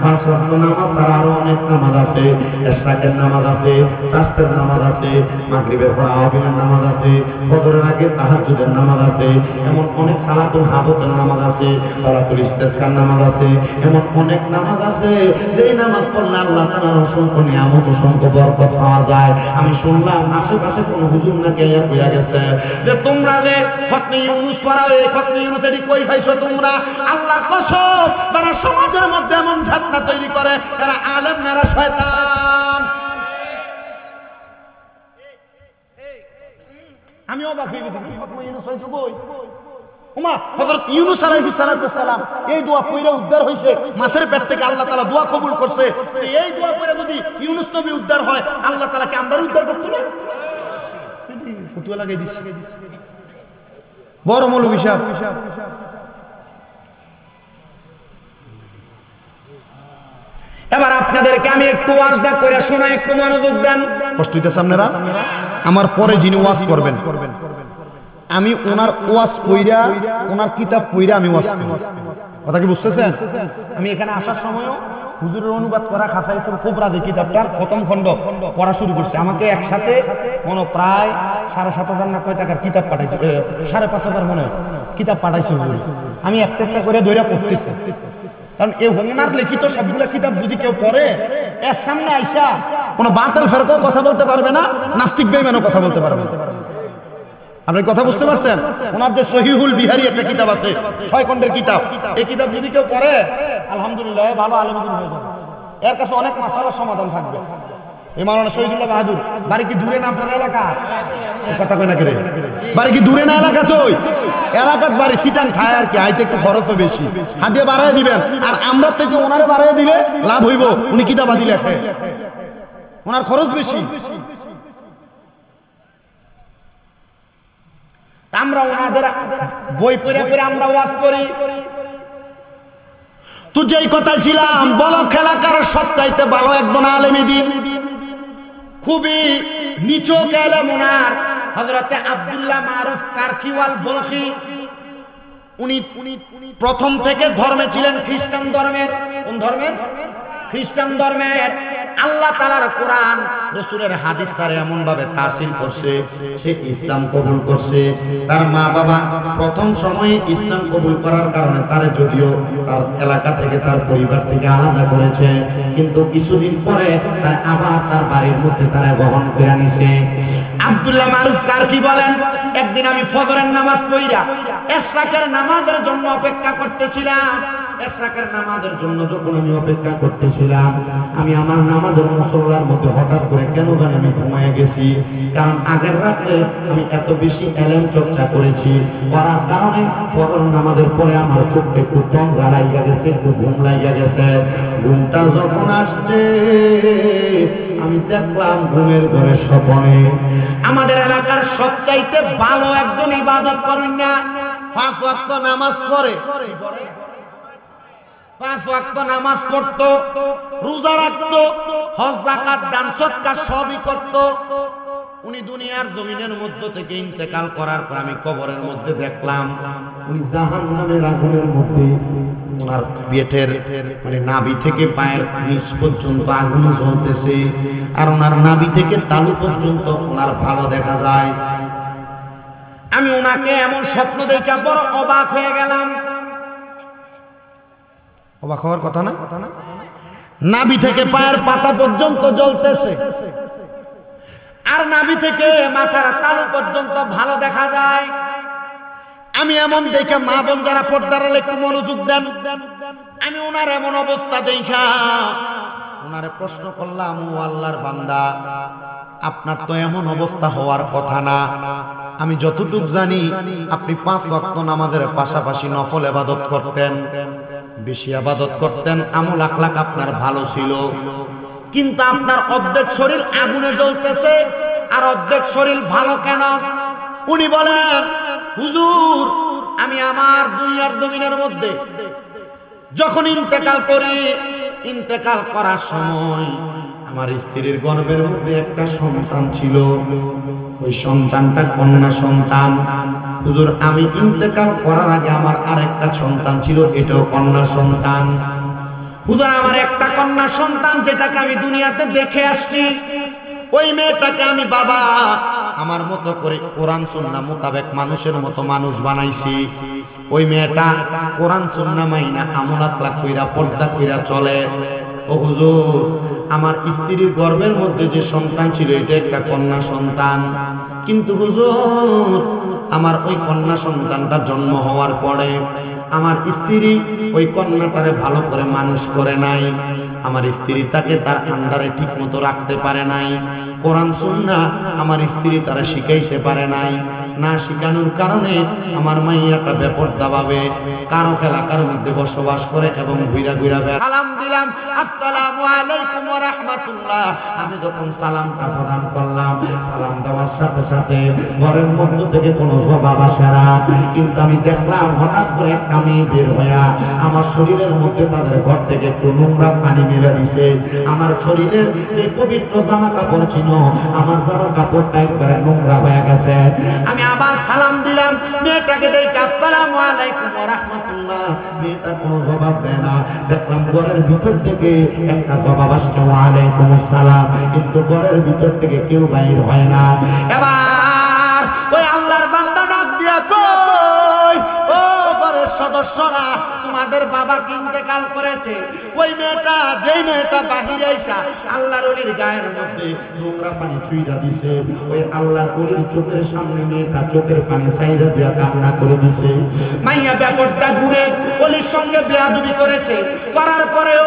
5 ওয়াক্ত নামাজ ছাড়া আরো অনেক নামাজ আছে। এশরাকের নামাজ আছে, চাশতের নামাজ আছে, মাগরিবের পর আওয়াবিনের নামাজ আছে, ফজরের আগে তাহাজ্জুদের নামাজ আছে, এমন অনেক সালাতুল হাজতের নামাজ আছে, সালাতুল ইস্তিসকার নামাজ আছে, এমন অনেক নামাজ আছে যেই নামাজ পড়লে আল্লাহ তাআলার অসংখ্য নিয়ামত, অসংখ্য বরকত পাওয়া যায়। আমি শুনলাম আশেপাশে কোন হুজুর নাকি কইয়া গেছে যে তোমরা যে খতমে ইউনূস পড়াও, এই খতমে ইউনূস এটি কই পাইছো তোমরা? আল্লাহর কসম, তারা সমাজের মধ্যে এমন ফিতনা তৈরি করে, এরা আলেম না, এরা শয়তান। আমি অবাক হয়ে গেছি, খতমে ইউনূস হইছো কই? ওমা, হযরত ইউনূস আলাইহিস সালাম এই দোয়া পড়ে উদ্ধার হইছে, মাছের পেট থেকে আল্লাহ তাআলা দোয়া কবুল করছে। এই দোয়া পড়ে যদি ইউনূস নবী উদ্ধার হয়, আল্লাহ তাআলা কি আমরা উদ্ধার করতে না? ফতুয়া লাগাই দিছে বড় মৌলভী সাহেব। এবার আপনাদেরকে আমি একটু ওয়াজটা করে শোনাই, একটু মনোযোগ দেন। কষ্ট হইতেছে আপনারা? আমার পরে যিনি ওয়াজ করবেন, আমি ওনার ওয়াজ পইরা, ওনার কিতাব পইরা আমি ওয়াজ করব। কথা কি বুঝতেছেন? আমি এখানে আসার সময়ও হুজুরের অনুবাদ করা খাসাইসুল কুবরা যে কিতাবটার প্রথম খণ্ড পড়া শুরু করছে। আমাকে একসাথে প্রায় 7,500 না কয় টাকার কিতাব পাঠাইছে, 5,500 মনে হয় কিতাব পাঠাইছে হুজুর। আমি একটা একটা করে ধরে পড়তেছি, কারণ এই ওনার লিখিত সবগুলো কিতাব যদি কেউ পড়ে, এর সামনে আইসা কোনো বাতিল ফেরকাও কথা বলতে পারবে না, নাস্তিক বেঈমানও কথা বলতে পারবে না। আপনি কথা বুঝতে পারছেন? ওনার যে সহিহুল বিহারি একটা কিতাব আছে, 6 খণ্ডের কিতাব, এই কিতাব যদি কেউ পড়ে আলহামদুলিল্লাহ ভালো আলেম হয়ে যাবে। এর কাছে অনেক মাসালার সমাধান থাকবে। এই মাওলানা শহীদুল্লাহ বাহাদুর বাড়ি কি দূরে না আপনার এলাকা? কথা কই না কেরে? বাড়ি কি দূরে না এলাকা? তো এলাকার বাড়ি সিটাং খায় আর কি, আইতে একটু খরচও বেশি, হাদিয়া বাড়ায় দিবেন। আর আমরা থেকে ওনারে বাড়ায় দিলে লাভ হইব, উনি কিতাবাদি লেখে, ওনার খরচ বেশি। আমরা ওনাদের বই পড়ে পড়ে আমরা ওয়াজ করি। তো যেই কথা ছিলাম, বলক এলাকার সবচাইতে ভালো একজন আলেমী দ্বীন, খুবই নিচক আলেম ওনার, হযরতে আব্দুল্লাহ মারুফ কারকিওয়াল বলখি। উনি প্রথম থেকে ধর্মে ছিলেন খ্রিস্টান ধর্মের। কোন ধর্মের? খ্রিস্টান ধর্মের। আল্লাহ তাআলার কোরআন রাসূলের হাদিস তার এমন ভাবে তাসির করছে, সে ইসলাম কবুল করছে। তার মা বাবা প্রথম সময়ে ইসলাম কবুল করার কারণে তার যদিও তার এলাকা থেকে তার পরিবার থেকে আলাদা করেছে, কিন্তু কিছুদিন পরে তার আবার তার বাড়ির মধ্যে তারা গ্রহণ করে নিছে। আব্দুল্লাহ মারুফ কারকি বলেন, একদিন আমি ফজরের নামাজ পড়িয়া ইশরাকের নামাজের জন্য অপেক্ষা করতেছিলাম। ইশরাকের নামাজের জন্য যখন আমি অপেক্ষা করতেছিলাম, আমি আমার নামাজের মুসল্লার মধ্যে হঠাৎ করে কেন জানি আমি ঘুমিয়ে গেছি। কারণ আগের রাতে আমি এত বেশি এলেম চর্চা করেছি, করার কারণে ফজর নামাজের পরে আমার চোখে একটু তন্দ্রা লাগিয়া গেছে, একটু ঘুম লাগিয়া গেছে। ঘুমটা যখন আসছে আমি দেখলাম ঘুমের ঘরে স্বপ্নে আমাদের এলাকার সবচাইতে ভালো একজন ইবাদত করেন না, 5 ওয়াক্ত নামাজ পড়ে, 5 ওয়াক্ত নামাজ পড়তো, রোজা রাখতো, হজ যাকাত দান সদকা সবই করত। উনি দুনিয়ার জমিনের মধ্য থেকে ইন্তেকাল করার পর আমি কবরের মধ্যে দেখলাম উনি জাহান্নামের আগুনের মধ্যে, ওনার পেটের মানে নাভি থেকে পায়ের নিচ পর্যন্ত আগুন জ্বলতেছে, আর ওনার নাভি থেকে তালু পর্যন্ত ওনার ভালো দেখা যায়। আমি ওনাকে এমন স্বপ্ন দেখে বড় অবাক হয়ে গেলাম। অবাক হওয়ার কথা না? নাভি থেকে পায়ের পাতা পর্যন্ত জ্বলতেছে, আর নাভি থেকে মাথার তালু পর্যন্ত ভালো দেখা যায়। আমি এমন দেখে, মা বোন যারা পর্দার আড়ালে একটু মনোযোগ দেন, আমি ওনার এমন অবস্থা দেখা ওনারে প্রশ্ন করলাম, ও আল্লাহর বান্দা, আপনার তো এমন অবস্থা হওয়ার কথা না। আমি যতটুকু জানি আপনি 5 ওয়াক্ত নামাজের পাশাপাশি নফল ইবাদত করতেন, বেশি ইবাদত করতেন, আমল আখলাক আপনার ভালো ছিল, কিন্তু আপনার অর্ধেক শরীর আগুনে জ্বলতেছে আর অর্ধেক শরীর ভালো কেন? উনি বলেন, হুজুর, আমি আমার দুনিয়ার জমিনের মধ্যে যখন ইন্তেকাল করি, ইন্তেকাল করার সময় আমার স্ত্রীর গর্ভের মধ্যে একটা সন্তান ছিল, ওই সন্তানটা কন্যা সন্তান। হুজুর, আমি ইন্তেকাল করার আগে আমার আরেকটা সন্তান ছিল, এটাও কন্যা সন্তান। হুজুর, আমার একটা কন্যা সন্তান যেটাকে আমি দুনিয়াতে দেখে আসছি, ওই মেয়েটাকে আমি বাবা আমার মতো করে কোরআন সুন্নাহ মোতাবেক মানুষের মতো মানুষ বানাইছি। ওই মেয়েটা কোরআন সুন্নাহ মাইনা আমল আখলাক কইরা পর্দা কইরা চলে। ও হুজুর, আমার স্ত্রীর গর্ভের মধ্যে যে সন্তান ছিল এটা একটা কন্যা সন্তান, কিন্তু হুজুর আমার ওই কন্যা সন্তানটা জন্ম হওয়ার পরে আমার স্ত্রী ওই কন্যাটারে ভালো করে মানুষ করে নাই, আমার স্ত্রী তাকে তার আন্ডারে ঠিক মতো রাখতে পারে নাই, কোরআন সুন্নাহ আমার স্ত্রী তারা শিখাইতে পারে নাই। না শিখানোর কারণে আমার মাইয়াটা বেপরদা ভাবে কারো এলাকার মধ্যে বসবাস করে এবং ঘুরা ঘুরা সালাম দিলাম, আসসালামু আলাইকুম ওয়া রাহমাতুল্লাহ। আমি যখন সালামটা প্রদান করলাম, সালাম দেওয়ার সাথে সাথে ঘরের মধ্য থেকে কোনো জবাব আসে না, কিন্তু আমি দেখলাম হঠাৎ করে একটা মেয়ে বের হইয়া আমার শরীরের মধ্যে তাদের ঘর থেকে একটু নোংরা পানি মেলে দিছে। আমার শরীরের যে পবিত্র জামা কাপড় ছিল, আমার জামা কাপড়টা একবারে নোংরা হয়ে গেছে। আমি আবার সালাম দিলাম, মেয়েটাকে দেখে আসসালামু আলাইকুম ওয়া রাহমাতুল্লাহ। মেয়েটা কোনো জবাব দেয় না। দেখলাম ঘরের ভিতর থেকে একটা জবাব আসছে, ওয়া আলাইকুম আসসালাম, কিন্তু ঘরের ভিতর থেকে কেউ বাইর হয় না। এবার ওই আল্লাহর বান্দা ডাক দিয়া কই, ও ঘরের সদস্যরা, তোমাদের বাবা ইন্তেকাল করেছে। ওই মেয়েটা, যেই মেয়েটা বাহিরে আইসা আল্লাহর ওলির গায়ের মধ্যে নোংরা পানি ছুঁইরা দিছে, ওই আল্লাহর ওলির চোখের সামনে মেয়েটা চোখের পানি ছাইরা দিয়া কান্না করে দিছে। মাইয়া ব্যাপারটা ঘুরে ওলির সঙ্গে বেয়াদবি করেছে, করার পরেও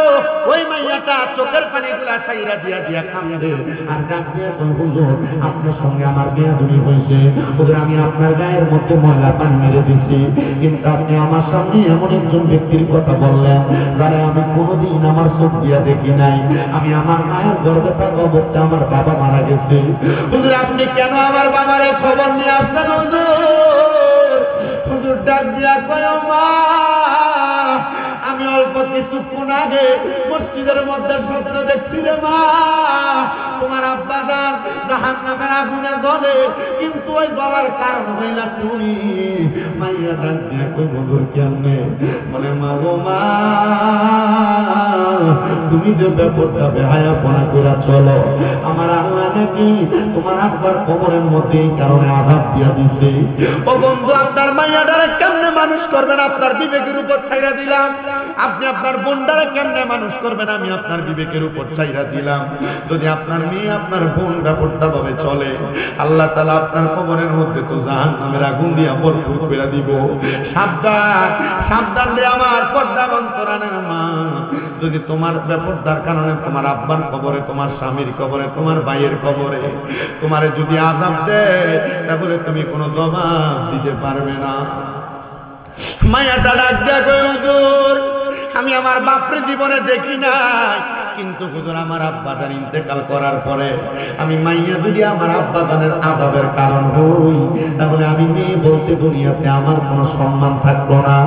ওই মাইয়াটা চোখের পানিগুলা ছাইরা দিয়া দিয়া কান্দে আর ডাক দিয়া কই, হুজুর আপনার সঙ্গে আমার বেয়াদবি হয়েছে, হুজুর আমি আপনার গায়ের মধ্যে ময়লা পানি মেরে দিছি, কিন্তু আপনি আমার সামনে এমন একজন ব্যক্তির কথা বললেন যারা আমি কোনোদিন আমার চোখ দিয়া দেখি নাই। আমি আমার মায়ের গর্ভে থাকা অবস্থায় আমার বাবা মারা গেছে। হুজুর আপনি কেন আমার বাবার এই খবর নিয়ে আসলেন? হুজুর, হুজুর ডাক দিয়া কয়, মা আমি অল্প কিছুক্ষণ আগে মসজিদের মধ্যে স্বপ্ন দেখছি রে মা, তোমার আব্বা জান জাহান্নামের আগুনে জ্বলে, কিন্তু ওই জ্বলার কারণ হইলা তুমি। মাইয়া ডাক দিয়ে কই, হুজুর কেমনে? বলে, মা গো মা, তুমি যে ব্যাপারটা বেহায়াপনা করে চলো, আমার আল্লাহ নাকি তোমার আব্বার কবরের মধ্যে এই কারণে আঘাত দিয়া দিছে। ও বন্ধু, আপনার মাইয়াটারে কেমনে মানুষ করবেন আপনার বিবেকের উপর ছাইরা দিলাম। আপনি আপনার বোনটারে কেমনে মানুষ করবেন আমি আপনার বিবেকের উপর ছাইরা দিলাম। যদি আপনার মেয়ে আপনার বোন ব্যাপারটা ভাবে চলে, আল্লাহ তাআলা আপনার কবরের মধ্যে তো জাহান্নামের আগুন দিয়া ভরপুর করে দিব। সাবধান, সাবধান রে আমার পর্দার অন্তরানের মা। যদি তোমার ব্যাপারটার কারণে তোমার আব্বার কবরে, তোমার স্বামীর কবরে, তোমার ভাইয়ের কবরে তোমারে যদি আযাব দেয়, তাহলে তুমি কোনো জবাব দিতে পারবে না। মায়াটা ডাক দিয়া কই, হুজুর আমি আমার বাপরে জীবনে দেখি নাই, কিন্তু হুজুর আমার আব্বাজান ইন্তেকাল করার পরে আমি মাইয়া যদি আমার আব্বাজানের আযাবের কারণ হই, তাহলে আমি মেয়ে বলতে দুনিয়াতে আমার কোনো সম্মান থাকলো না।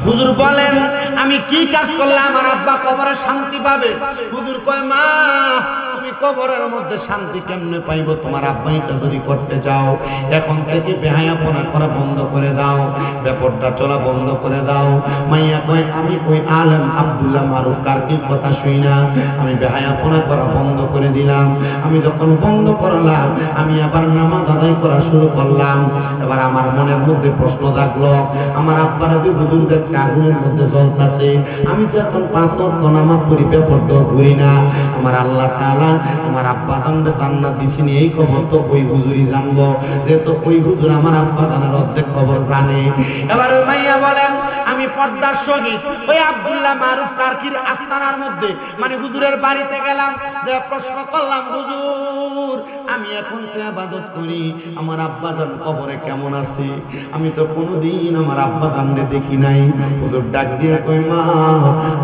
হুজুর বলেন আমি কি কাজ করলে আমার আব্বা কবরে শান্তি পাবে? হুজুর কয়, মা তুমি কবরের মধ্যে শান্তি কেমনে পাইব? তোমার আব্বা এটা যদি করতে যাও, এখন থেকে বেহায়াপনা করা বন্ধ করে দাও, ব্যাপারটা চলা বন্ধ করে দাও। মাইয়া কয়, আমি ওই আলেম আব্দুল্লাহ মারুফ কারকির কথা শুই না, আমি বেহায়াপনা করা বন্ধ করে দিলাম। আমি যখন বন্ধ করলাম, আমি আবার নামাজ আদায় করা শুরু করলাম। এবার আমার মনের মধ্যে প্রশ্ন জাগলো, আমার আব্বারা যে হুজুর দেখছে আগুনের মধ্যে জ্বলতাছে, আমি তো এখন 5 ওয়াক্ত নামাজ পড়ি, বেপরদ ঘুরি না। আমার আল্লাহ তাআলা আমার আব্বা জানলে জান্নাত দিছেনি, এই খবর তো ওই হুজুরই জানবো, যেহেতু ওই হুজুর আমার আব্বা জানের অর্ধেক খবর জানে। এবার ওই মাইয়া বলেন, আমি পর্দার সহিত ওই আব্দুল্লাহ মারুফ কারকির আস্তানার মধ্যে মানে হুজুরের বাড়িতে গেলাম, যে প্রশ্ন করলাম, হুজুর আমি এখন তো ইবাদত করি, আমার আব্বাজান কবরে কেমন আছে? আমি তো কোনোদিন আমার আব্বাজানরে দেখি নাই। হুজুর ডাক দিয়ে কই, মা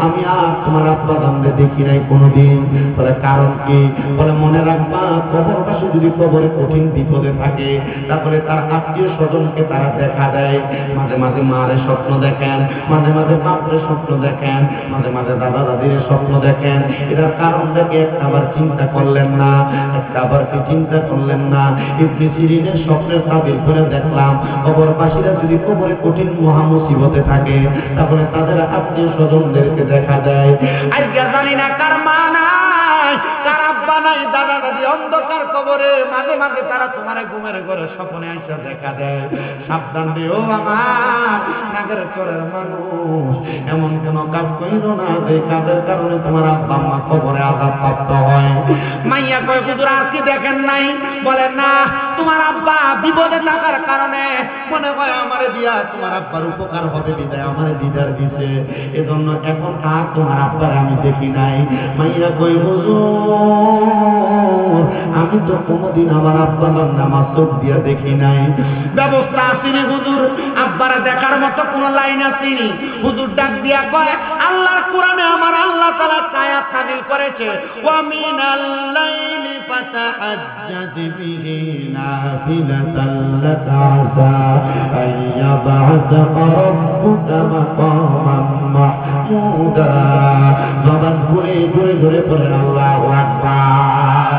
আমি আর তোমার আব্বাজানরে দেখি নাই কোনোদিন। বলে কারণ কি? বলে মনে রাখবা, কবরবাসী যদি কবরে কঠিন বিপদে থাকে, তাহলে তার আত্মীয় স্বজনকে তারা দেখা দেয়। মাঝে মাঝে মারে স্বপ্ন দেখেন, মাঝে মাঝে বাপরে স্বপ্ন দেখেন, মাঝে মাঝে দাদা দাদির স্বপ্ন দেখেন। এটার কারণটাকে একটাবার চিন্তা করলেন না, একটাবার কি চিন্তা করলেন না? ইবনে সিরিনের স্বপ্নের তাবির করে দেখলাম, কবরবাসীরা যদি কবরে কঠিন মহা মুসিবতে থাকে, তাহলে তাদের আত্মীয় স্বজনদেরকে দেখা দেয়। আজকে জানি না কার মা নাই, কার আব্বা নাই, দাদা দাদি অন্ধকার কবরে, মাঝে মাঝে তারা তোমার ঘুমের ঘরে স্বপ্নে আইসা দেখা দেয়। সাবধান রে ও আমার নাগের চরের মানুষ, এমন কোন কাজ কইরো না যে কাজের কারণে তোমার আব্বা আম্মা কবরে আযাব প্রাপ্ত হয়। মাইয়া কয়, হুজুর আর কি দেখেন নাই? বলে না, তোমার আব্বা বিপদে থাকার কারণে মনে হয় আমারে দিয়া তোমার আব্বার উপকার হবে বিদায় আমারে দিদার দিছে, এজন্য এখন আর তোমার আব্বারে আমি দেখি নাই। মাইয়া কই, হুজুর আমি তো কোনোদিন আমার আব্বার নামাজ চোখ দিয়া দেখি নাই। ব্যবস্থা আসেনি হুজুর, আব্বারে দেখার মতো কোনো লাইন আসেনি। হুজুর ডাক দিয়া কয়, আল্লাহর কোরআনে আমার আল্লাহ তাআলা আয়াত নাযিল করেছে, ওয়া মিনাল লাইলি ফাতাহাজ্জাদ বিহি নাফিলাতান লাকা আসা আইয়াবআসাকা রাব্বুকা মাকামান মাহমুদা। জবান খুলে জোরে জোরে বলেন আল্লাহু আকবার।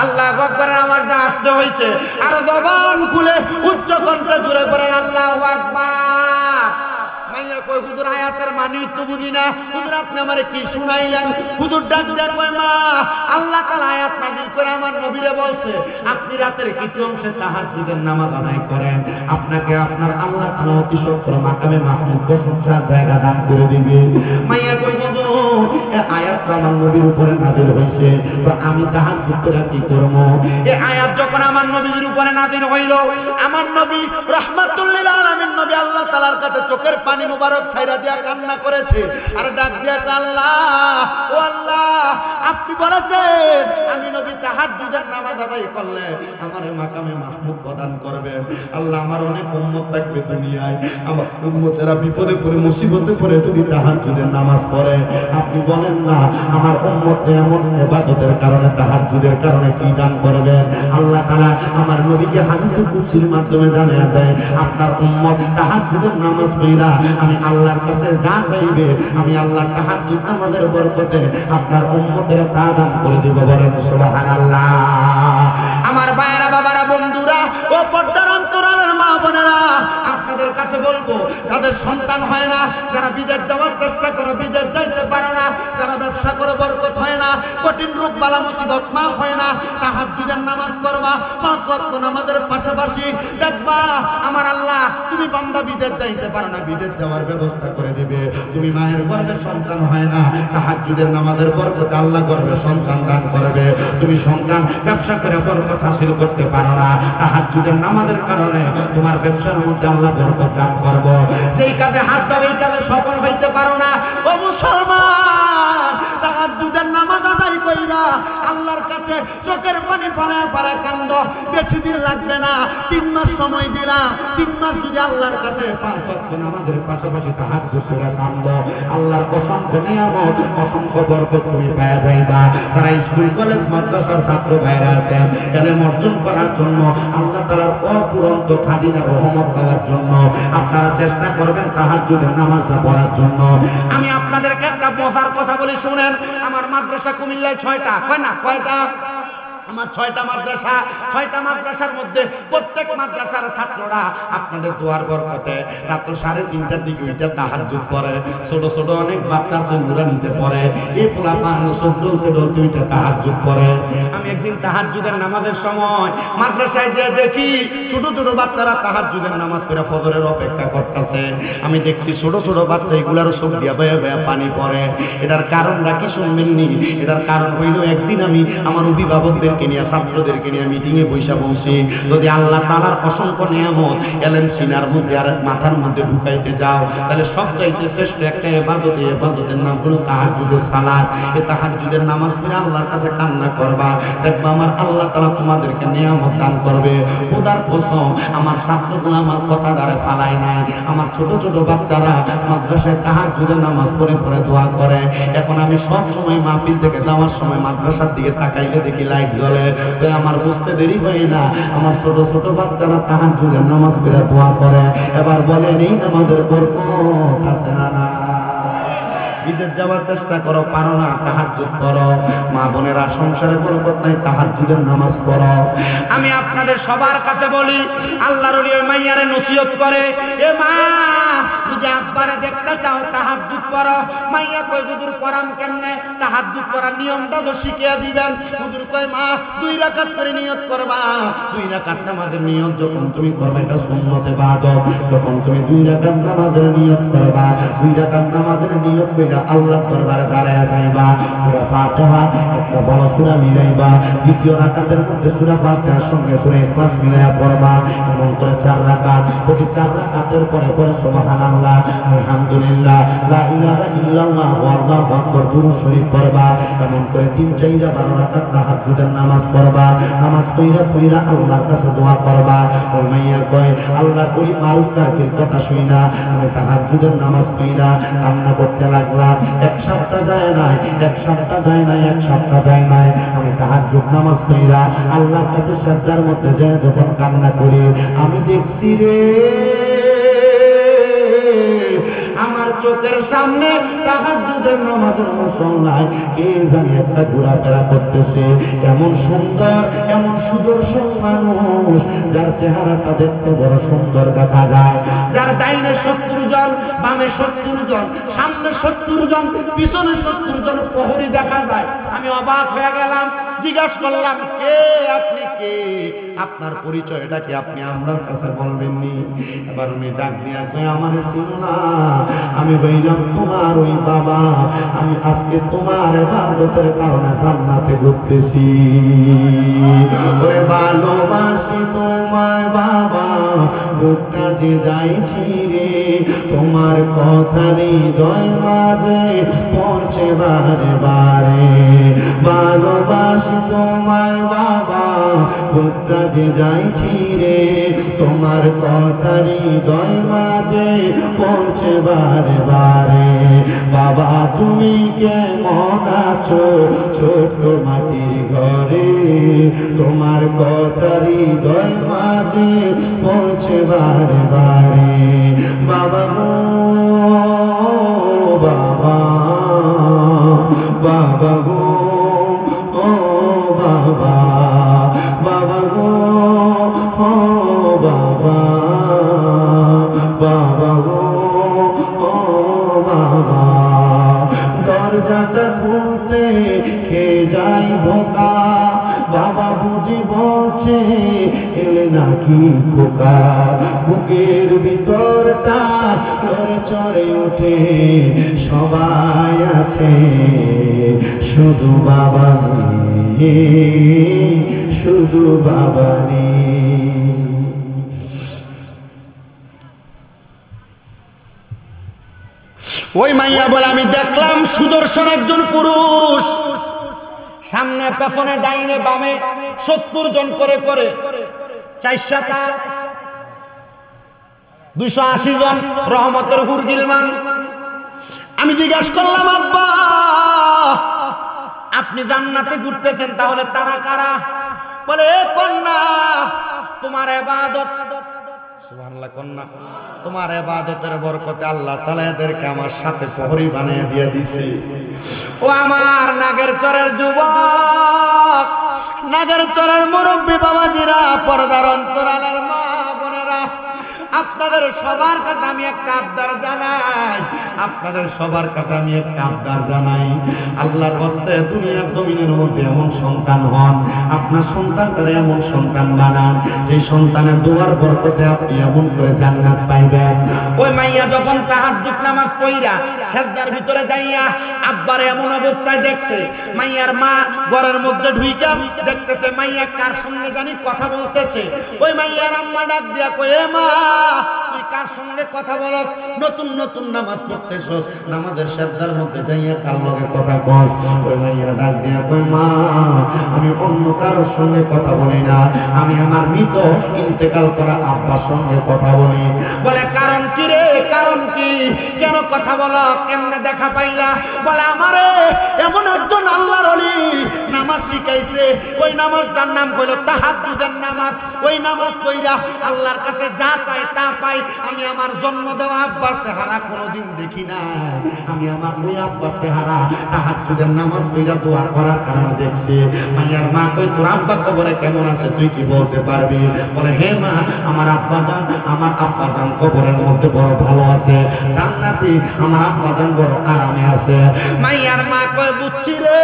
আল্লাহু আকবারের আওয়াজটা আসতে হইছে, আর জবান খুলে উচ্চ কণ্ঠে জোরে বলেন আল্লাহু আকবার। মাইয়া কই, হুজুর আয়াতের মানে তো বুঝি না, হুজুর আপনি আমারে কি শুনাইলেন? হুজুর ডাক দেয়া কয়, মা আল্লাহ তাআলা আয়াত নাযিল করে আমার নবীরে বলছে, আপনি রাতের কিছু অংশে তাহাজ্জুদের নামাজ আদায় করেন, আপনাকে আপনার আল্লাহ তাআলা অতি সত্তর মাকামে মাহমুদ প্রশংসার জায়গা দান করে দিবে। মাইয়া কই, হুজুর এই আয়াতটা আমার নবীর উপরে নাযিল হইছে, তো আমি তাহাজ্জুদ করে কি করব? এই আয়াত যখন আমার নবীর উপরে নাযিল হইল, আমার নবী রাহমাতুল লিল আলামিন নবী আল্লাহ তাআলার কাছে চোখের পানি মুবারক ছাইরা দিয়া কান্না করেছে, আর ডাক দিয়া, আল্লাহ ও আল্লাহ, আপনি বলেছেন আমি নবী তাহাজ্জুদের নামাজ আদায় করলে আমারে মাকামে মাহমুদ প্রদান করবেন। আল্লাহ আমার অনেক উম্মত থাকবে দুনিয়ায়, আমার উম্মতেরা বিপদে পড়ে মুসিবতে পড়ে যদি তাহাজ্জুদের নামাজ পড়ে, আপনি বলেন না আমার উম্মত এমন ইবাদতের কারণে তাহাজ্জুদের কারণে কি দান করবেন? আল্লাহ তাআলা আমার নবীকে হাদিসে কুদসির মাধ্যমে জানিয়ে দেয়, আপনার উম্মত তাহাজ্জুদের নামাজ পড়া আমি আল্লাহর কাছে যা চাইবে আমি আল্লাহ তাহাজ্জুদ নামাজের বরকতে আপনার উম্মতের তা দান করে দেব। বলেন সুবহানাল্লাহ। আমার ভাইরা, বাবারা, বন্ধুরা ও পর্দার অন্তরালের মা বোনেরা, আপনাদের কাছে বলবো, যাদের সন্তান হয় না, যারা বিদেশ যাওয়ার চেষ্টা করে বিদেশ যাইতে পারে না, যারা ব্যবসা করে বরকত হয় কঠিন রোগ বালা মুসিবত মাফ হয় না। তাহাজ্জুদের নামাজ পড়বা, 5 ওয়াক্ত নামাজের পাশাপাশি দেখবা আমার আল্লাহ তুমি বান্দা বিদেশ যাইতে পারো না, বিদেশ যাওয়ার ব্যবস্থা করে দিবে। তুমি মায়ের গর্ভে সন্তান হয় না, তাহাজ্জুদের নামাজের বরকতে আল্লাহ গর্ভে সন্তান দান করবে। তুমি সন্তান ব্যবসা করে বরকত হাসিল করতে পারো না, তাহাজ্জুদের নামাজের কারণে তোমার ব্যবসার মধ্যে আল্লাহ বরকত দান করব। সেই কাজে হাত দাও, এই কাজে সফল হইতে পারো না, ও মুসলমান তাহাজ্জুদের নামাজ আদায় কইরা আল্লাহর কাছে চোখের পানি ফেলায় ফেলায় কান্দ। বেশি দিন লাগবে না, 3 মাস সময় দিলাম। 3 মাস যদি আল্লাহর কাছে 5 ওয়াক্ত নামাজের পাশাপাশি তাহাজ্জুদ করে কান্দ, আল্লাহর অসংখ্য নিয়ামত অসংখ্য বরকত তুমি পেয়ে যাইবা। তারা স্কুল কলেজ মাদ্রাসার ছাত্র ভাইরা আছেন, এলেম অর্জন করার জন্য আল্লাহ তাআলার অপুরন্ত খাদিনা রহমত পাওয়ার জন্য আপনারা চেষ্টা করবেন তাহাজ্জুদের নামাজটা পড়ার জন্য। আমি আপনাদেরকে একটা মজার কথা বলি শুনেন। আমার মাদ্রাসা কুমিল্লায় 6টা, কয় না কয়টা? আমার 6টা মাদ্রাসা, 6টা মাদ্রাসার মধ্যে প্রত্যেক মাদ্রাসার ছাত্ররা আপনাদের দোয়ার বরকতে রাত 3:30টার দিকে ওইটা তাহাজ্জুদ পড়ে। ছোট ছোট অনেক বাচ্চা আছে নুরানিতে পড়ে, এই পোলা পাহানো সব ডলতে ডলতে ওইটা তাহাজ্জুদ পড়ে। আমি একদিন তাহাজ্জুদের নামাজের সময় মাদ্রাসায় যে দেখি ছোট ছোট বাচ্চারা তাহাজ্জুদের নামাজ পড়ে ফজরের অপেক্ষা করতেছে। আমি দেখছি ছোট ছোট বাচ্চা এগুলারও চোখ দিয়া বেয়ে বেয়ে পানি পড়ে। এটার কারণটা কি শুনবেননি? এটার কারণ হইল একদিন আমি আমার অভিভাবকদের ছাত্রদেরকে নিয়ে মিটিংয়ে বৈশা বলছি, যদি আল্লাহ তাআলার অসংখ্য নিয়ামত এলেম সিনার মধ্যে আর মাথার মধ্যে ঢুকাইতে যাও, তাহলে সবচাইতে শ্রেষ্ঠ একটা ইবাদত, এই ইবাদতের নাম হলো তাহাজ্জুদের সালাত। এই তাহাজ্জুদের নামাজ পড়ে আল্লাহর কাছে কান্না করবা, দেখবা আমার আল্লাহ তাআলা তোমাদেরকে নিয়ামত দান করবে। খোদার কসম আমার ছাত্রগুলো আমার কথা দ্বারা ফালাই নাই। আমার ছোট ছোট বাচ্চারা মাদ্রাসায় তাহাজ্জুদের নামাজ পড়ে পড়ে দোয়া করে। এখন আমি সব সময় মাহফিল থেকে যাওয়ার সময় মাদ্রাসার দিকে তাকাইলে দেখি লাইট জ্বলে। আমার বুঝতে দেরি হয় না, আমার ছোট ছোট বাচ্চারা তাহাজ্জুদের নামাজ পড়ে দোয়া করে। এবার বলেন এই নামাজের বরকত আছে না? না। বিদেশ যাওয়ার চেষ্টা করো, পারো না, তাহাজ্জুদ করো। মা বোনেরা সংসারে বরকত নাই, তাহাজ্জুদের নামাজ পড়ো। আমি আপনাদের সবার কাছে বলি, আল্লাহর ওলি ওই মাইয়ারে নসিহত করে, এ মা যদি আব্বারে দেখতে চাও তাহাজ্জুদ পড়ো। মাইয়া কই হুজুর পড়াম কেমনে? তাহাজ্জুদ পড়ার নিয়মটা তো শিখিয়ে দিবেন। হুজুর কয় মা 2 রাকাত করে নিয়ত করবা। 2 রাকাত নামাজের নিয়ত যখন তুমি করবে এটা সুন্নতে ইবাদত। যখন তুমি 2 রাকাত নামাজের নিয়ত করবা, 2 রাকাত নামাজের নিয়ত কইরা আল্লাহর দরবারে দাঁড়ায়া যাইবা। সূরা ফাতিহা একটা বড় সূরা মিলাইবা, দ্বিতীয় রাকাতের মধ্যে সূরা ফাতিহার সঙ্গে সূরা ইখলাস মিলায়া পড়বা। এমন করে 4 রাকাত, প্রতি 4 রাকাতের পরে পরে সুবহানাল্লাহ, আলহামদুলিল্লাহ, লা ইলাহা ইল্লাল্লাহ, আল্লাহু আকবার দুরূদ শরীফ পড়বা। এমন করে 3-4 12 রাকাত তাহাজ্জুদের নামাজ পড়বা। নামাজ পড়া পড়া আল্লাহর কাছে দোয়া করবা। ওই মাইয়া কয় আল্লাহর ওলি মারুফ কাকির কথা শুই না, আমি তাহাজ্জুদের নামাজ পড়া কান্না করতে লাগলাম। 1 সপ্তাহ যায় নাই, 1 সপ্তাহ যায় নাই, 1 সপ্তাহ যায় নাই, আমি তাহাজ্জুদ নামাজ পড়া আল্লাহর কাছে সাজদার মধ্যে যায় যখন কান্না করি, আমি দেখছি রে আমার চোখের সামনে তাহাজ্জুদের নামাজের মুসল্লায় কে জানি একটা ঘোরাফেরা করতেছে। এমন সুন্দর, এমন সুদর্শন মানুষ, যার চেহারাটা দেখতে বড় সুন্দর দেখা যায়, যার ডাইনে 70 জন, বামে 70 জন, সামনে 70 জন, পিছনে 70 জন প্রহরী দেখা যায়। আমি অবাক হয়ে গেলাম, জিজ্ঞাসা করলাম কে আপনি, কে আপনার পরিচয়টা কি আপনি আমার কাছে বলবেননি? এবার উনি ডাক দিয়া কয় আমারে চিনো না, আমি হইলাম তোমার ওই বাবা, আমি আজকে তোমার ইবাদতের কারণে জান্নাতে ঘুরতেছি। ওরে ভালোবাসি তোমায় বাবা, বুকটা যে যাইছি রে, তোমার কথা হৃদয় মাঝে পড়ছে বারে বারে। ভালোবাসি তোমায় বাবা, বুকটা যে যাইছি রে, তোমার কথা হৃদয় মাঝে পড়ছে বারে বারে। বাবা তুমি কেমন আছো ছোট্ট মাটির ঘরে, তোমার কথা হৃদয় মাঝে পড়ছে বারে বারে। বাবা গো বাবা, বাবা গো ও বাবা, বাবা গো ও বাবা, বাবা গো ও বাবা। দরজাটা খুলতে খেয়ে যাই ধোকা, বাবা বুঝি বলছে এলে নাকি খোকা, বুকের ভিতরটা লড়ে চড়ে ওঠে, সবাই আছে শুধু বাবা নেই, শুধু বাবা নেই। ওই মাইয়া বলে আমি দেখলাম সুদর্শন একজন পুরুষ, সামনে পেছনে ডাইনে বামে 70 জন করে করে 280 জন রহমতের হুর গিলমান। আমি জিজ্ঞাসা করলাম আব্বা আপনি জান্নাতে ঘুরতেছেন, তাহলে তারা কারা? বলে এ কন্যা তোমার ইবাদত, সুবহানাল্লাহ, কন্যা তোমার ইবাদতের বরকতে আল্লাহ তাআলা এদেরকে আমার সাথে প্রহরী বানিয়ে দিয়ে দিয়েছে। ও আমার নাগের চরের যুবক, নাগের চরের মুরব্বী বাবাজিরা, পর্দার অন্তরালের মা বোনেরা, আপনাদের সবার কাছে আমি একটা আবদার জানাই, আপনাদের সবার কাছে আমি একটা আবদার জানাই, আল্লাহর হস্তে দুনিয়ার জমিনের মধ্যে এমন সন্তান হন, আপনার সন্তানকে এমন সন্তান বানান যে সন্তানের দোয়ার বরকতে আপনি এমন করে জান্নাত পাইবেন। ওই মাইয়া যখন তাহাজ্জুদ নামাজ পড়া সিজদার ভিতরে যাইয়া আব্বার এমন অবস্থায় দেখছে, মাইয়ার মা ঘরের মধ্যে ঢুইকা দেখতেছে মাইয়া কার সঙ্গে জানি কথা বলতেছে। ওই মাইয়ার আম্মা ডাক দিয়া কয় এ মা তুই কার সঙ্গে কথা বলস? নতুন নতুন নামাজ পড়তেছস, নামাজের সিজদার মধ্যে যাইয়া কার লগে কথা কস? ওই মাইয়া ডাক দিয়া কয় মা আমি অন্য কারোর সঙ্গে কথা বলি না, আমি আমার মৃত ইন্তেকাল করা আব্বার সঙ্গে কথা বলি। বলে কারণ কি রে, কারণ কি, কেন কথা বলো, কেমনে দেখা পাইলা? বলে আমারে এমন একজন আল্লাহর ওলি নামাজ শিখাইছে, ওই নামাজটার নাম হলো তাহাজ্জুদের নামাজ। ওই নামাজ পড়া আল্লাহর কাছে যা চাই তা পাই। আমি আমার জন্ম দেওয়া আব্বার চেহারা কোনোদিন দেখি না, আমি আমার ওই আব্বার চেহারা তাহাজ্জুদের নামাজ পড়া দোয়া করার কারণে দেখছি। মাইয়ার মা কই তোর আব্বা কবরে কেমন আছে তুই কি বলতে পারবি? বলে হে মা আমার আব্বা জান কবরের মধ্যে বড় ভালো আছে, জান্নাতি, আমার আব্বা জান বড় আরামে আছে। মাইয়ার মা কয় বুঝছি রে,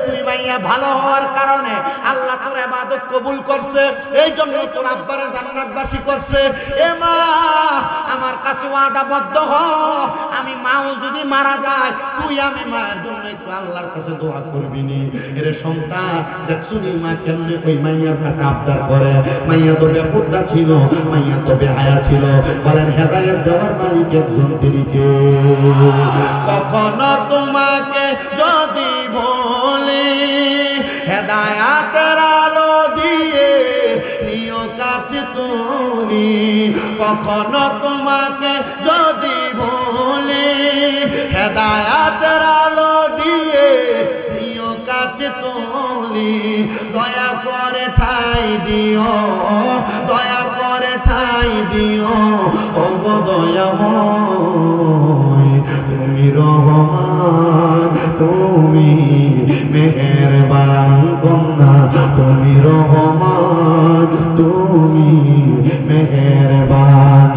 তুই মাইয়া ভালো হওয়ার কারণে আল্লাহ তোর ইবাদত কবুল করছে, এই জন্য তোর আব্বারে জান্নাতবাসী করছে। এ মা আমার কাছে ওয়াদাবদ্ধ হ, আমি মাও যদি মারা যায় তুই আমি মায়ের জন্য একটু আল্লাহর কাছে দোয়া করবি নি। এর সন্তান দেখছো নি মা কেমনে ওই মাইয়ার কাছে আবদার করে। মাইয়া তো বেপরদা ছিল, মাইয়া তো বেহায়া ছিল। বলেন হেদায়েত দেওয়ার মালিক একজন তিনি কে? কখনো তোমাকে যদি বলি হেদায়েতের আলো দিয়ে নিও কাছে তুলি, কখনো তোমাকে যদি বলি হেদায়েতের আলো দিয়ে নিও কাছে তুলি, দয়া করে ঠাই দিও, দয়া করে ঠাই দিও, ওগো দয়াময় তুমি রহমান, তুমি মেহেরবান কন্যা, তুমি রহমান, তুমি মেহেরবান।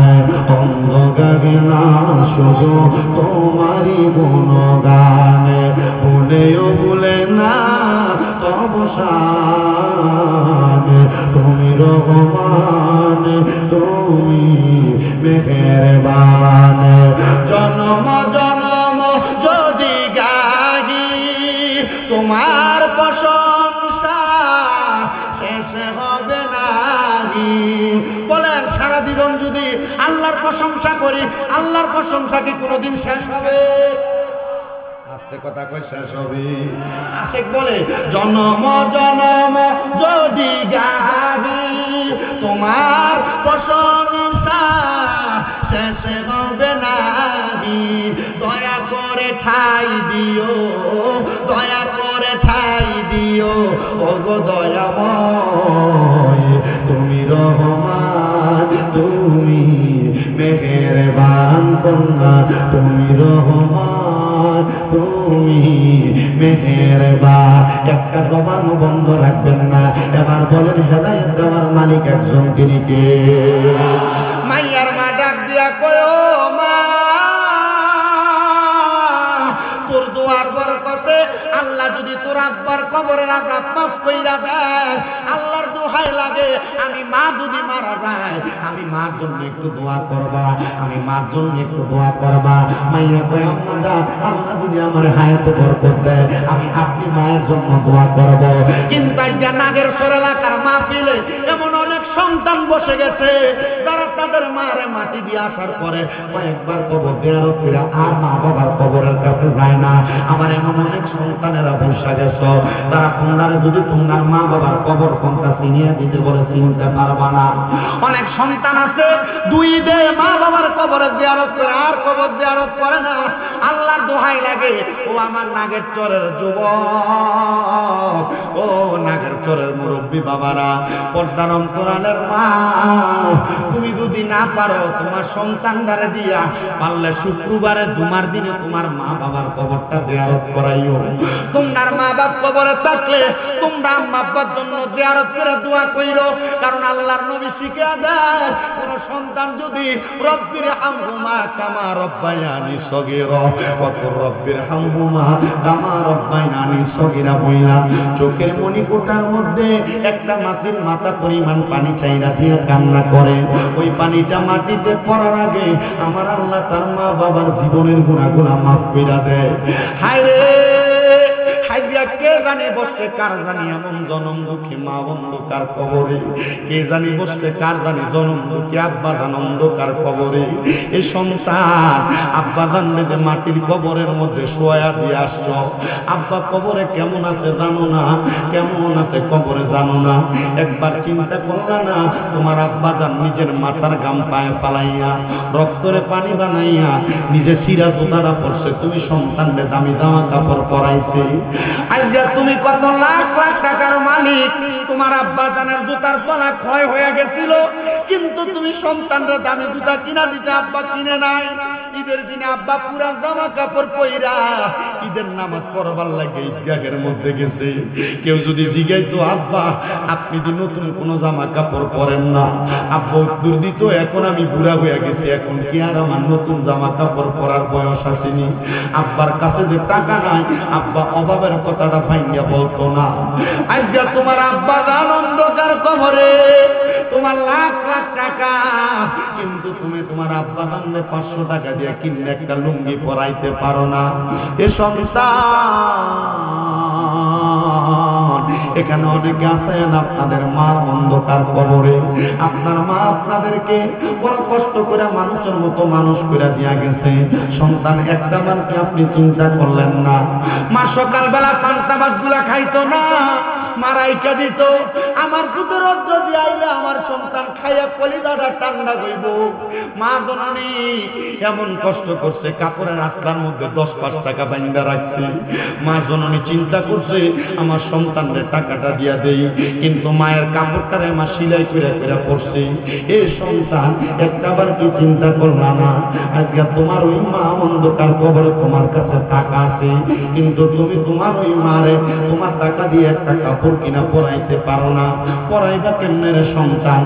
অন্ধকারে না শুধু তোমারই গুণগান, ভুলেও ভুলে না তবু শান, তুমি রহমান, তুমি মেহেরবান। জনম জনম যদি গাহি তোমার প্রশংসা শেষ হবে নাহি। বলেন সারা জীবন যদি আল্লাহর প্রশংসা করি, আল্লাহর প্রশংসা কি কোনোদিন শেষ হবে? আস্তে কথা কই শেষ হবে? আশিক বলে জনম জনম যদি গাহি তোমার প্রশংসা শেষ হবে নাহি। দয়া করে ঠাই দিও, দয়া করে ঠাই দিও, ওগো দয়াময় তুমি রহমান, তুমি মেহেরবান কন্যা, তুমি রহমান, তুমি মেহেরবান। একটা জবানও বন্ধ রাখবেন না। এবার বলেন হেদায়েত দেওয়ার মালিক একজন তিনি কে? মাইয়ার মা ডাক দিয়া কয় ও মা তোর দোয়ার বরকতে তোমার কবরের আযাব মাফ কইরা দেয়। আল্লাহর দোহাই লাগে, আমি মা যদি মারা যায়, আমি মার জন্য একটু দোয়া করবা, আমি মার জন্য একটু দোয়া করবা। মাইয়া কয় আম্মা জান, আল্লাহ যদি আমার হায়াতে বরকত দেয়, আমি আপনি মায়ের জন্য দোয়া করব। কিন্তু আজকে নাগেরচর এলাকার মাহফিলে এমন অনেক সন্তান বসে গেছে যারা তাদের মারে মাটি দিয়ে আসার পরে কয়েকবার কবর জিয়ারত করে আর মা বাবার কবরের কাছে যায় না। আমার এমন অনেক সন্তানেরা বসে গেছে, তারা তোমরা যদি তোমার মা বাবার কবর কোনটা চিনিয়ে দিতে বলে চিনতে পারবা না। অনেক সন্তান আছে দুই দে মা বাবার কবরে জিয়ারত করে আর কবর জিয়ারত করে না। আল্লাহর দোহাই লাগে, ও আমার নাগেরচরের যুবক, ও নাগেরচরের মুরব্বী বাবারা, পর্দার অন্তরালের মা, তুমি যদি না পারো তোমার সন্তানদারে দিয়া পারলে শুক্রবারে জুমার দিনে তোমার মা বাবার কবরটা জিয়ারত করাইও। তোমার মা বাপ কবরে থাকলে তোমরা আম্মা আব্বার জন্য জিয়ারত করে দোয়া কইরো, কারণ আল্লাহর নবী শিখিয়ে দেয় কোন সন্তান যদি রব্বির হামহুমা কামা রব্বায়ানি সগীরা ওয়া কুর রব্বির হামহুমা কামা রব্বায়ানি সগীরা বইলা চোখের মণিকোটার মধ্যে একটা মাছের মাথা পরিমাণ পানি চাইরা দিয়ে কান্না করে, ওই পানিটা মাটিতে পড়ার আগে আমার আল্লাহ তার মা বাবার জীবনের গুনাহগুলো মাফ কইরা দেয়। হায় রে কে জানি বসতে কার জানি এমন জনম দুঃখী মা অন্ধকার কবরে, কে জানি বসতে কার জানি জনম দুঃখী আব্বা জান অন্ধকার কবরে। এই সন্তান আব্বা জানলে মাটির কবরের মধ্যে শোয়া দিয়ে আসছো, আব্বা কবরে কেমন আছে জানো না, কেমন আছে কবরে জানো না, একবার চিন্তা করলা না তোমার আব্বা জান নিজের মাথার গাম পায়ে ফালাইয়া রক্তরে পানি বানাইয়া নিজে সিরা জুতাটা পরছে, তুমি সন্তানরে দামি জামা কাপড় পরাইছে। আজকে তুমি কত লাখ লাখ টাকার মালিক, তোমার আব্বা জানের জুতার তলা ক্ষয় হয়ে গেছিল, কিন্তু তুমি সন্তানরা দামি জুতা কিনা দিতে আব্বা কিনে নাই। ঈদের দিনে আব্বা পুরান জামা কাপড় পইরা ঈদের নামাজ পড়বার লাগে ঈদগাহের মধ্যে গেছে। কেউ যদি জিজ্ঞাসা তো আব্বা আপনি তো নতুন কোনো জামা কাপড় পরেন না, আব্বা উত্তর দিত এখন আমি বুড়া হয়ে গেছি, এখন কি আর আমার নতুন জামা কাপড় পরার বয়স আসেনি। আব্বার কাছে যে টাকা নাই, আব্বা অভাবের কথাটা ভাইয়া বলতো না। আজকে তোমার আব্বা জান অন্ধকার কবরে, তোমার লাখ লাখ টাকা, কিন্তু তুমি তোমার আব্বা জানলে 500 টাকা দিয়ে কিনে একটা লুঙ্গি পরাইতে পারো না। এ সন্তান, এখানে অনেকে আছেন আপনাদের মা অন্ধকার কবরে, আপনার মা আপনাদেরকে বড় কষ্ট করে মানুষের মতো মানুষ করে দিয়া গেছে, সন্তান একটা মানকে আপনি চিন্তা করলেন না। মা সকালবেলা পান্তা ভাত গুলা খাইতো না, মারাইকা দিত, আমার পুত্র রৌদ্র দিয়ে আইলে আমার সন্তান খাইয়া কলিজাটা ঠান্ডা হইব। মা জননী এমন কষ্ট করছে, কাপড়ের রাস্তার মধ্যে 10-5 টাকা বাইন্দা রাখছে। মা জননী চিন্তা করছে আমার সন্তানের টাকাটা দিয়া দেই, কিন্তু মায়ের কাপড়টারে মা সিলাই করে করে পড়ছে। এই সন্তান একটাবার কি চিন্তা করলা না আজকে তোমার ওই মা অন্ধকার কবরে, তোমার কাছে টাকা আছে, কিন্তু তুমি তোমার ওই মারে তোমার টাকা দিয়ে একটা কাপড় কিনা পরাইতে পারো না। পরাইবা কেমনে রে সন্তান?